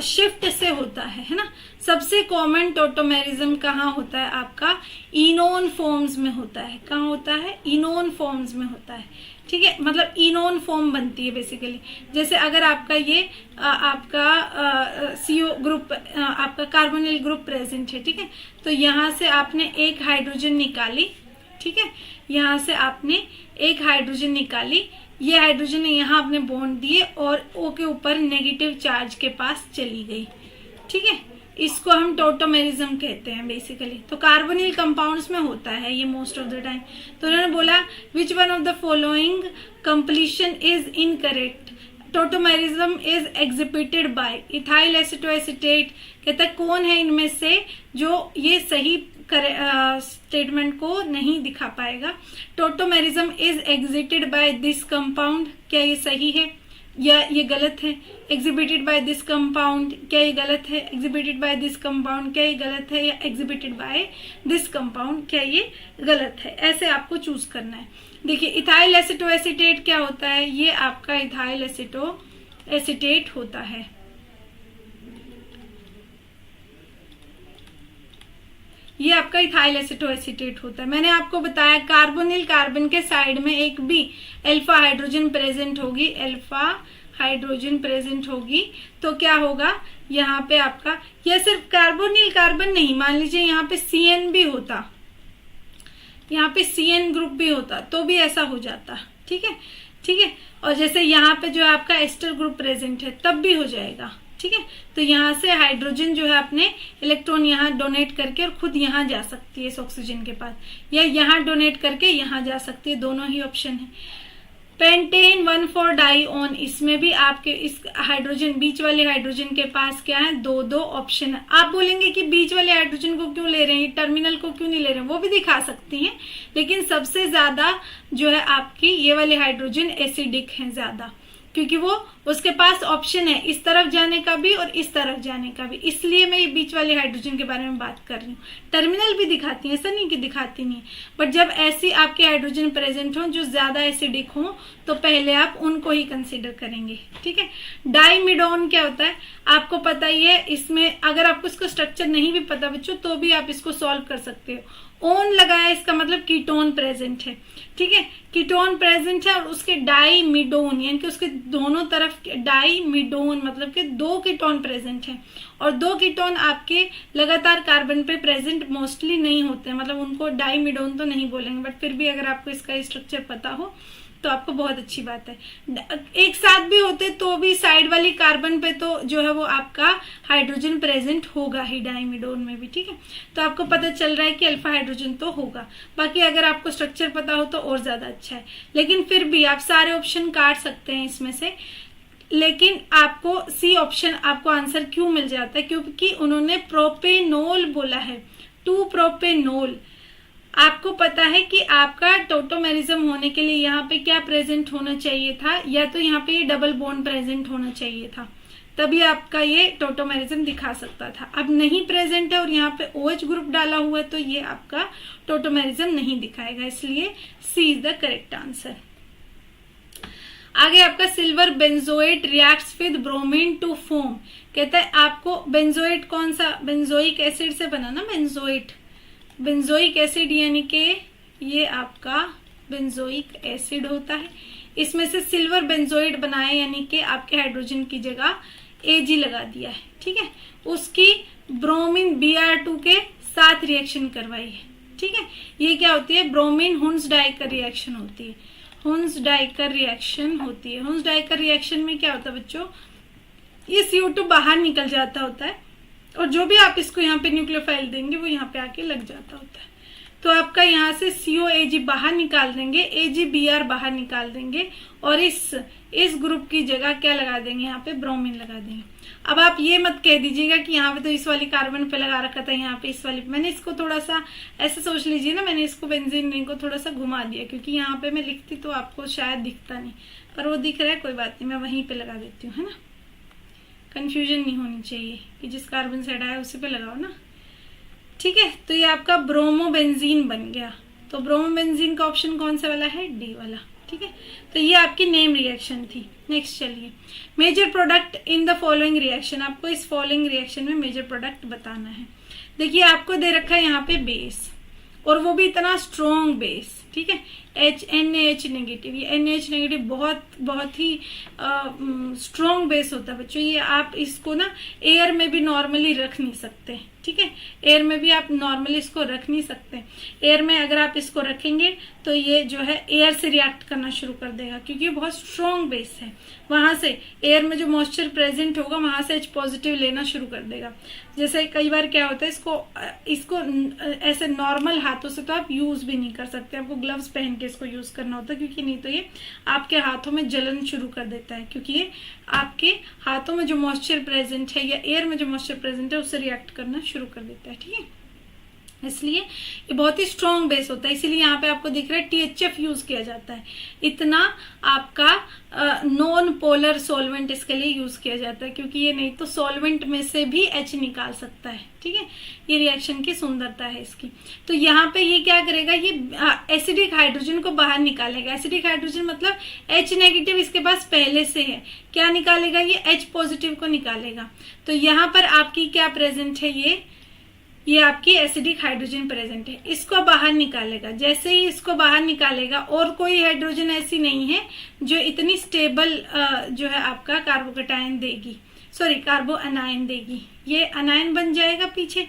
शिफ्ट से होता है ना। सबसे कॉमन टोटोमेरिज्म कहाँ होता है आपका? इनोन फॉर्म्स में होता है। कहाँ होता है? इनोन फॉर्म्स में होता है। ठीक है, मतलब इनोन फॉर्म बनती है बेसिकली। जैसे अगर आपका ये आपका CO ग्रुप, आपका कार्बोनिल ग्रुप प्रेजेंट है, ठीक है, तो यहाँ से आपने एक हाइड्रोजन निकाली, ठीक है, यहाँ से आपने एक हाइड्रोजन निकाली, ये हाइड्रोजन ने यहाँ अपने बॉन्ड दिए और O के ऊपर नेगेटिव चार्ज के पास चली गई। ठीक है, इसको हम टोटोमेरिज्म कहते हैं बेसिकली। तो कार्बोनिल कंपाउंड्स में होता है ये मोस्ट ऑफ द टाइम। तो उन्होंने बोला which one of the following completion is incorrect, tautomerism is exhibited by ethyl acetoacetate. कहता है कौन है इनमें से जो ये सही स्टेटमेंट को नहीं दिखा पाएगा? Tautomerism is exhibited by this compound, क्या ये सही है या ये गलत है? एग्जिबिटेड बाय दिस कंपाउंड, क्या ये गलत है? एग्जिबिटेड बाय दिस कंपाउंड, क्या ये गलत है? या एग्जिबिटेड बाय दिस कंपाउंड, क्या ये गलत है? ऐसे आपको चूज करना है। देखिए इथाइल एसिटोएसिटेट क्या होता है? ये आपका इथाइल एसिटोएसिटेट होता है। ये आपका इथाइल एसिटोएसिटेट होता है। मैंने आपको बताया कार्बोनिल कार्बन के साइड में एक भी अल्फा हाइड्रोजन प्रेजेंट होगी, अल्फा हाइड्रोजन प्रेजेंट होगी, तो क्या होगा यहाँ पे आपका, या सिर्फ कार्बोनिल कार्बन नहीं, मान लीजिए यहाँ पे CN भी होता, यहाँ पे CN ग्रुप भी होता तो भी ऐसा हो जाता। ठीक है, ठीक है, और जैसे यहाँ पे जो है आपका एस्टर ग्रुप प्रेजेंट है तब भी हो जाएगा। ठीक है, तो यहाँ से हाइड्रोजन जो है अपने इलेक्ट्रॉन यहाँ डोनेट करके और खुद यहाँ जा सकती है इस ऑक्सीजन के पास, या यहाँ डोनेट करके यहाँ जा सकती है, दोनों ही ऑप्शन है। पेंटेन 1,4 डाइऑन, इसमें भी आपके इस हाइड्रोजन, बीच वाले हाइड्रोजन के पास क्या है? दो ऑप्शन है। आप बोलेंगे कि बीच वाले हाइड्रोजन को क्यों ले रहे हैं, टर्मिनल को क्यों नहीं ले रहे हैं? वो भी दिखा सकती हैं, लेकिन सबसे ज्यादा जो है आपकी ये वाले हाइड्रोजन एसिडिक है ज्यादा, क्योंकि वो उसके पास ऑप्शन है इस तरफ जाने का भी और इस तरफ जाने का भी, इसलिए मैं ये बीच वाले हाइड्रोजन के बारे में बात कर रही हूँ। टर्मिनल भी दिखाती है, ऐसा नहीं कि दिखाती नहीं है, बट जब ऐसी आपके हाइड्रोजन प्रेजेंट हो जो ज्यादा एसिडिक हो तो पहले आप उनको ही कंसीडर करेंगे। ठीक है, डाइमिडोन क्या होता है आपको पता ही है। इसमें अगर आपको इसको स्ट्रक्चर नहीं भी पता बच्चों तो भी आप इसको सॉल्व कर सकते हो। ओन लगाया इसका मतलब कीटोन प्रेजेंट है। ठीक है, कीटोन प्रेजेंट है और उसके डाइमिडोन यानी कि उसके दोनों तरफ डाइमिडोन मतलब कि 2 कीटोन प्रेजेंट है, और 2 कीटोन आपके लगातार कार्बन पे प्रेजेंट मोस्टली नहीं होते हैं, मतलब उनको डाइमिडोन तो नहीं बोलेंगे, बट फिर भी अगर आपको इसका स्ट्रक्चर पता हो तो आपको बहुत अच्छी बात है। एक साथ भी होते तो भी साइड वाली कार्बन पे तो जो है वो आपका हाइड्रोजन प्रेजेंट होगा ही डाइमिडोन में भी। ठीक है, तो आपको पता चल रहा है कि अल्फा हाइड्रोजन तो होगा। बाकी अगर आपको स्ट्रक्चर पता हो तो और ज्यादा अच्छा है, लेकिन फिर भी आप सारे ऑप्शन काट सकते हैं इसमें से। लेकिन आपको सी ऑप्शन आपको आंसर क्यों मिल जाता है, क्योंकि उन्होंने प्रोपेनोल बोला है, 2 प्रोपेनोल। आपको पता है कि आपका टोटोमेरिज्म होने के लिए यहाँ पे क्या प्रेजेंट होना चाहिए था, या तो यहाँ पे ये डबल बॉन्ड प्रेजेंट होना चाहिए था, तभी आपका ये टोटोमेरिज्म दिखा सकता था। अब नहीं प्रेजेंट है और यहाँ पे OH ग्रुप डाला हुआ है तो ये आपका टोटोमेरिज्म नहीं दिखाएगा, इसलिए C is the correct answer. आगे आपका silver benzoate reacts with bromine to form. कहता है आपको बेंजोएट कौन सा, बेंजोइक एसिड से बना ना बेंजोएट, बेंजोइक एसिड यानी कि ये आपका बेंजोइक एसिड होता है। इसमें से सिल्वर बेंजोइड बनाए यानी कि आपके हाइड्रोजन की जगह Ag लगा दिया है। ठीक है, उसकी ब्रोमीन Br2 के साथ रिएक्शन करवाई है। ठीक है, ये क्या होती है, ब्रोमीन हुन्स डाइकर रिएक्शन होती है, हुन्स डाइकर रिएक्शन होती है। हुन्स डाइकर रिएक्शन में क्या होता है बच्चों, ये CO2 बाहर निकल जाता होता है और जो भी आप इसको यहाँ पे न्यूक्लियोफाइल देंगे वो यहाँ पे आके लग जाता होता है। तो आपका यहाँ से COAg बाहर निकाल देंगे, AgBr बाहर निकाल देंगे और इस ग्रुप की जगह क्या लगा देंगे, यहाँ पे ब्रोमीन लगा देंगे। अब आप ये मत कह दीजिएगा कि यहाँ पे तो इस वाली कार्बन पे लगा रखा था, यहाँ पे इस वाली, मैंने इसको थोड़ा सा ऐसे सोच लीजिए ना, मैंने इसको बेंजीन रिंग को थोड़ा सा घुमा दिया, क्योंकि यहाँ पे मैं लिखती तो आपको शायद दिखता नहीं, पर वो दिख रहा है, कोई बात नहीं, मैं वहीं पे लगा देती हूँ, है ना। कंफ्यूजन नहीं होनी चाहिए कि जिस कार्बन से हटाया उसी पे लगाओ ना। ठीक है, तो ये आपका ब्रोमोबेंजीन बन गया। तो ब्रोमोबेंजीन का ऑप्शन कौन सा वाला है, डी वाला। ठीक है, तो ये आपकी नेम रिएक्शन थी। नेक्स्ट चलिए, major product in the following reaction. आपको इस फॉलोइंग रिएक्शन में मेजर प्रोडक्ट बताना है। देखिए आपको दे रखा है यहाँ पे बेस, और वो भी इतना स्ट्रॉन्ग बेस। ठीक है, NaH नेगेटिव, ये NaH नेगेटिव बहुत ही स्ट्रॉन्ग बेस होता है बच्चों। ये आप इसको ना एयर में भी नॉर्मली रख नहीं सकते। ठीक है, एयर में भी आप नॉर्मली इसको रख नहीं सकते। एयर में अगर आप इसको रखेंगे तो ये जो है एयर से रिएक्ट करना शुरू कर देगा, क्योंकि ये बहुत स्ट्रॉन्ग बेस है। वहां से एयर में जो मॉइस्चर प्रेजेंट होगा वहां से H पॉजिटिव लेना शुरू कर देगा। जैसे कई बार क्या होता है, इसको ऐसे नॉर्मल हाथों से तो आप यूज भी नहीं कर सकते, आपको ग्लव्स पहन के इसको यूज करना होता है, क्योंकि नहीं तो ये आपके हाथों में जलन शुरू कर देता है, क्योंकि ये आपके हाथों में जो मॉइस्चर प्रेजेंट है या एयर में जो मॉइस्चर प्रेजेंट है उससे रिएक्ट करना शुरू कर देता है। ठीक है, इसलिए ये बहुत ही स्ट्रॉन्ग बेस होता है, इसीलिए यहाँ पे आपको दिख रहा है THF यूज किया जाता है। इतना आपका नॉन पोलर सॉल्वेंट इसके लिए यूज किया जाता है, क्योंकि ये नहीं तो सॉल्वेंट में से भी H निकाल सकता है। ठीक है, ये रिएक्शन की सुंदरता है इसकी। तो यहाँ पे ये क्या करेगा, ये एसिडिक हाइड्रोजन को बाहर निकालेगा। एसिडिक हाइड्रोजन मतलब H नेगेटिव इसके पास पहले से है, क्या निकालेगा, ये H पॉजिटिव को निकालेगा। तो यहाँ पर आपकी क्या प्रेजेंट है, ये आपकी एसिडिक हाइड्रोजन प्रेजेंट है, इसको बाहर निकालेगा। जैसे ही इसको बाहर निकालेगा, और कोई हाइड्रोजन ऐसी नहीं है जो इतनी स्टेबल जो है आपका कार्बोकेटायन देगी, सॉरी कार्बो अनायन देगी। ये अनायन बन जाएगा पीछे।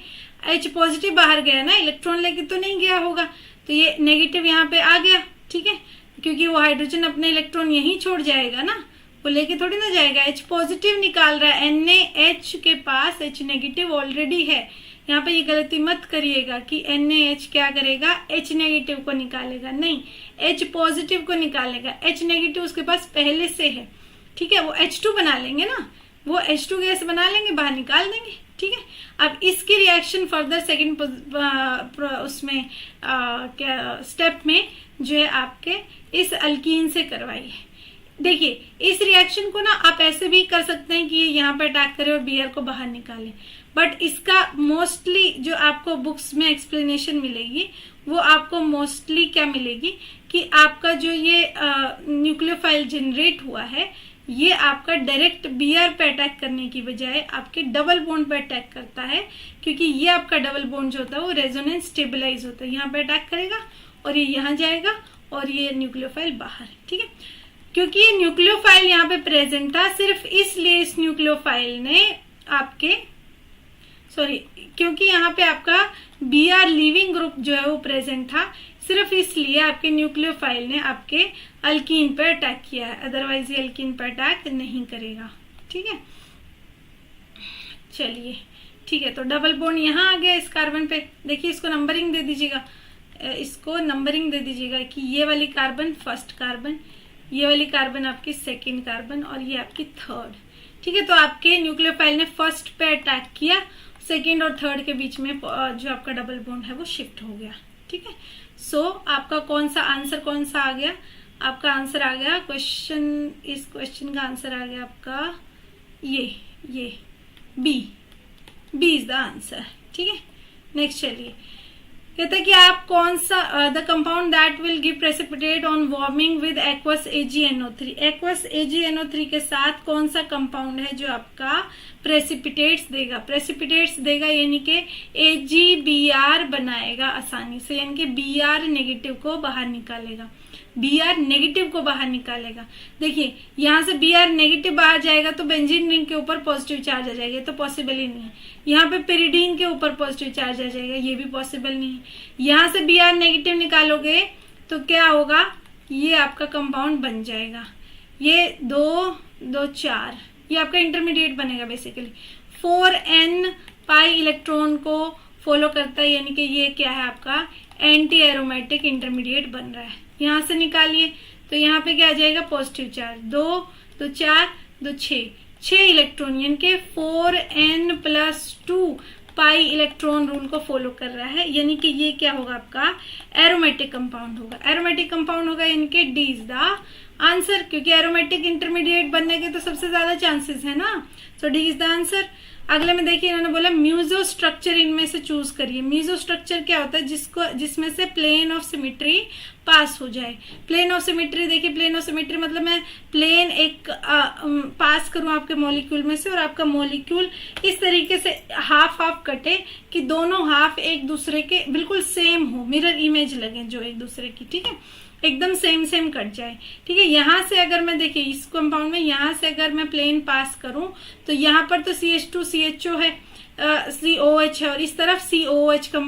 H पॉजिटिव बाहर गया ना, इलेक्ट्रॉन लेके तो नहीं गया होगा, तो ये नेगेटिव यहाँ पे आ गया। ठीक है, क्योंकि वो हाइड्रोजन अपने इलेक्ट्रॉन यहीं छोड़ जाएगा ना, वो लेके थोड़ी ना जाएगा। H पॉजिटिव निकाल रहा है, NaH के पास H नेगेटिव ऑलरेडी है। यहाँ पे ये गलती मत करिएगा कि NaH क्या करेगा, H नेगेटिव को निकालेगा, नहीं, H पॉजिटिव को निकालेगा। H नेगेटिव उसके पास पहले से है। ठीक है, वो H2 बना लेंगे ना, वो H2 गैस बना लेंगे, बाहर निकाल देंगे। ठीक है, अब इसकी रिएक्शन फर्दर सेकंड उसमें क्या स्टेप में जो है आपके इस अल्कीन से करवाई है। देखिए इस रिएक्शन को ना आप ऐसे भी कर सकते हैं कि ये यहाँ पे अटैक करे और Br को बाहर निकाले, बट इसका मोस्टली जो आपको बुक्स में एक्सप्लेनेशन मिलेगी वो आपको मोस्टली क्या मिलेगी कि आपका जो ये न्यूक्लियोफाइल जनरेट हुआ है ये आपका डायरेक्ट Br पे अटैक करने की बजाय आपके डबल बॉन्ड पे अटैक करता है, क्योंकि ये आपका डबल बॉन्ड जो होता है वो रेजोनेंस स्टेबलाइज होता है, यहाँ पे अटैक करेगा और ये यहाँ जाएगा और ये न्यूक्लियोफाइल बाहर, ठीक है। क्योंकि ये न्यूक्लियोफाइल यहाँ पे प्रेजेंट था सिर्फ इसलिए इस न्यूक्लियोफाइल ने आपके क्योंकि यहाँ पे आपका Br लीविंग ग्रुप जो है वो प्रेजेंट था, सिर्फ इसलिए आपके न्यूक्लियोफाइल ने आपके अल्कीन पर अटैक किया है, अदरवाइज ये अल्कीन पर अटैक नहीं करेगा, ठीक है। चलिए ठीक है, तो डबल बॉन्ड यहाँ आ गया इस कार्बन पे। देखिए इसको नंबरिंग दे दीजिएगा, इसको नंबरिंग दे दीजिएगा कि ये वाली कार्बन फर्स्ट कार्बन, ये वाली कार्बन आपकी सेकेंड कार्बन और ये आपकी थर्ड, ठीक है। तो आपके न्यूक्लियोफाइल ने फर्स्ट पे अटैक किया, सेकेंड और थर्ड के बीच में जो आपका डबल बॉन्ड है वो शिफ्ट हो गया, ठीक है। सो आपका आंसर कौन सा आ गया? आपका आंसर आ गया इस क्वेश्चन का आंसर आ गया आपका ये बी इज द आंसर, ठीक है। नेक्स्ट चलिए, कहता है कि आप कौन सा the compound that will give precipitate on warming with aqueous AgNO3, aqueous AgNO3 के साथ कौन सा कंपाउंड है जो आपका प्रेसिपिटेट्स देगा यानी कि AgBr बनाएगा आसानी से, यानी कि Br नेगेटिव को बाहर निकालेगा। देखिए यहाँ से Br नेगेटिव बाहर जाएगा तो बेंजीन रिंग के ऊपर पॉजिटिव चार्ज आ जाएगा, तो पॉसिबल ही नहीं है। यहाँ पे पेरिडीन के ऊपर पॉजिटिव चार्ज आ जाएगा, ये भी पॉसिबल नहीं है। यहाँ से Br नेगेटिव निकालोगे तो क्या होगा, ये आपका कंपाउंड बन जाएगा, ये 2 4, ये आपका इंटरमीडिएट बनेगा बेसिकली। 4n पाई इलेक्ट्रॉन को फॉलो करता है, यानी कि ये क्या है आपका एंटी एरोमेटिक इंटरमीडिएट बन रहा है। यहाँ से निकालिए तो यहाँ पे क्या आ जाएगा पॉजिटिव चार्ज, 2 4 2 6 इलेक्ट्रॉन, यानी कि 4n+2 पाई इलेक्ट्रॉन रूल को फॉलो कर रहा है, यानी कि ये क्या होगा आपका एरोमेटिक कंपाउंड होगा, यानी कि डी इज द आंसर, क्योंकि एरोमेटिक इंटरमीडिएट बनने के तो सबसे ज्यादा चांसेस है ना, तो डी इज द आंसर। अगले में देखिए इन्होंने बोला म्यूजो स्ट्रक्चर इनमें से चूज करिए। म्यूजो स्ट्रक्चर क्या होता है, जिसमें से प्लेन ऑफ सिमेट्री पास हो जाए। प्लेन ऑफ सिमेट्री देखिए, प्लेन ऑफ सिमेट्री मतलब मैं प्लेन एक पास करूं आपके मॉलिक्यूल में से और आपका मॉलिक्यूल इस तरीके से हाफ कटे कि दोनों हाफ एक दूसरे के बिल्कुल सेम हो, मिरर इमेज लगे जो एक दूसरे की, ठीक है, एकदम सेम कट जाए, ठीक है। यहाँ से अगर मैं देखिए इस कंपाउंड में यहाँ से अगर मैं प्लेन पास करूं तो यहाँ पर तो CH2 CHO है, COH है और इस तरफ COH का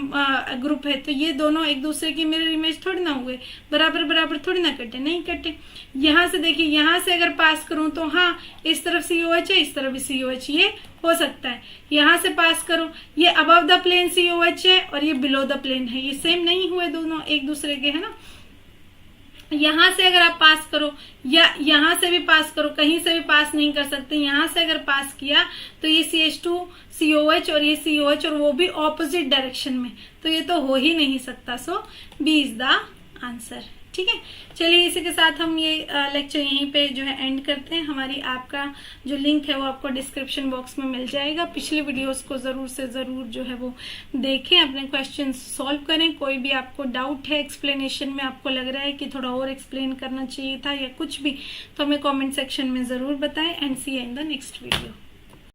ग्रुप है, तो ये दोनों एक दूसरे की मिरर इमेज थोड़ी ना हुए, बराबर थोड़ी ना कटे, नहीं कटे। यहाँ से देखिए यहाँ से अगर पास करूं तो हाँ इस तरफ COH है, इस तरफ भी COH, ये हो सकता है। यहाँ से पास करो, ये अबव द प्लेन COH है और ये बिलो द प्लेन है, ये सेम नहीं हुए दोनों एक दूसरे के, है ना। यहाँ से अगर आप पास करो या यहाँ से भी पास करो, कहीं से भी पास नहीं कर सकते, यहाँ से अगर पास किया तो ये CH2 COH और ये COH और वो भी ऑपोजिट डायरेक्शन में, तो ये तो हो ही नहीं सकता। सो बी इज द आंसर, ठीक है। चलिए इसी के साथ हम ये लेक्चर यहीं पे जो है एंड करते हैं। हमारी ऐप का जो लिंक है वो आपको डिस्क्रिप्शन बॉक्स में मिल जाएगा। पिछले वीडियोस को जरूर से जरूर जो है वो देखें, अपने क्वेश्चंस सॉल्व करें। कोई भी आपको डाउट है, एक्सप्लेनेशन में आपको लग रहा है कि थोड़ा और एक्सप्लेन करना चाहिए था या कुछ भी, तो हमें कॉमेंट सेक्शन में जरूर बताएं। And see you in the next video.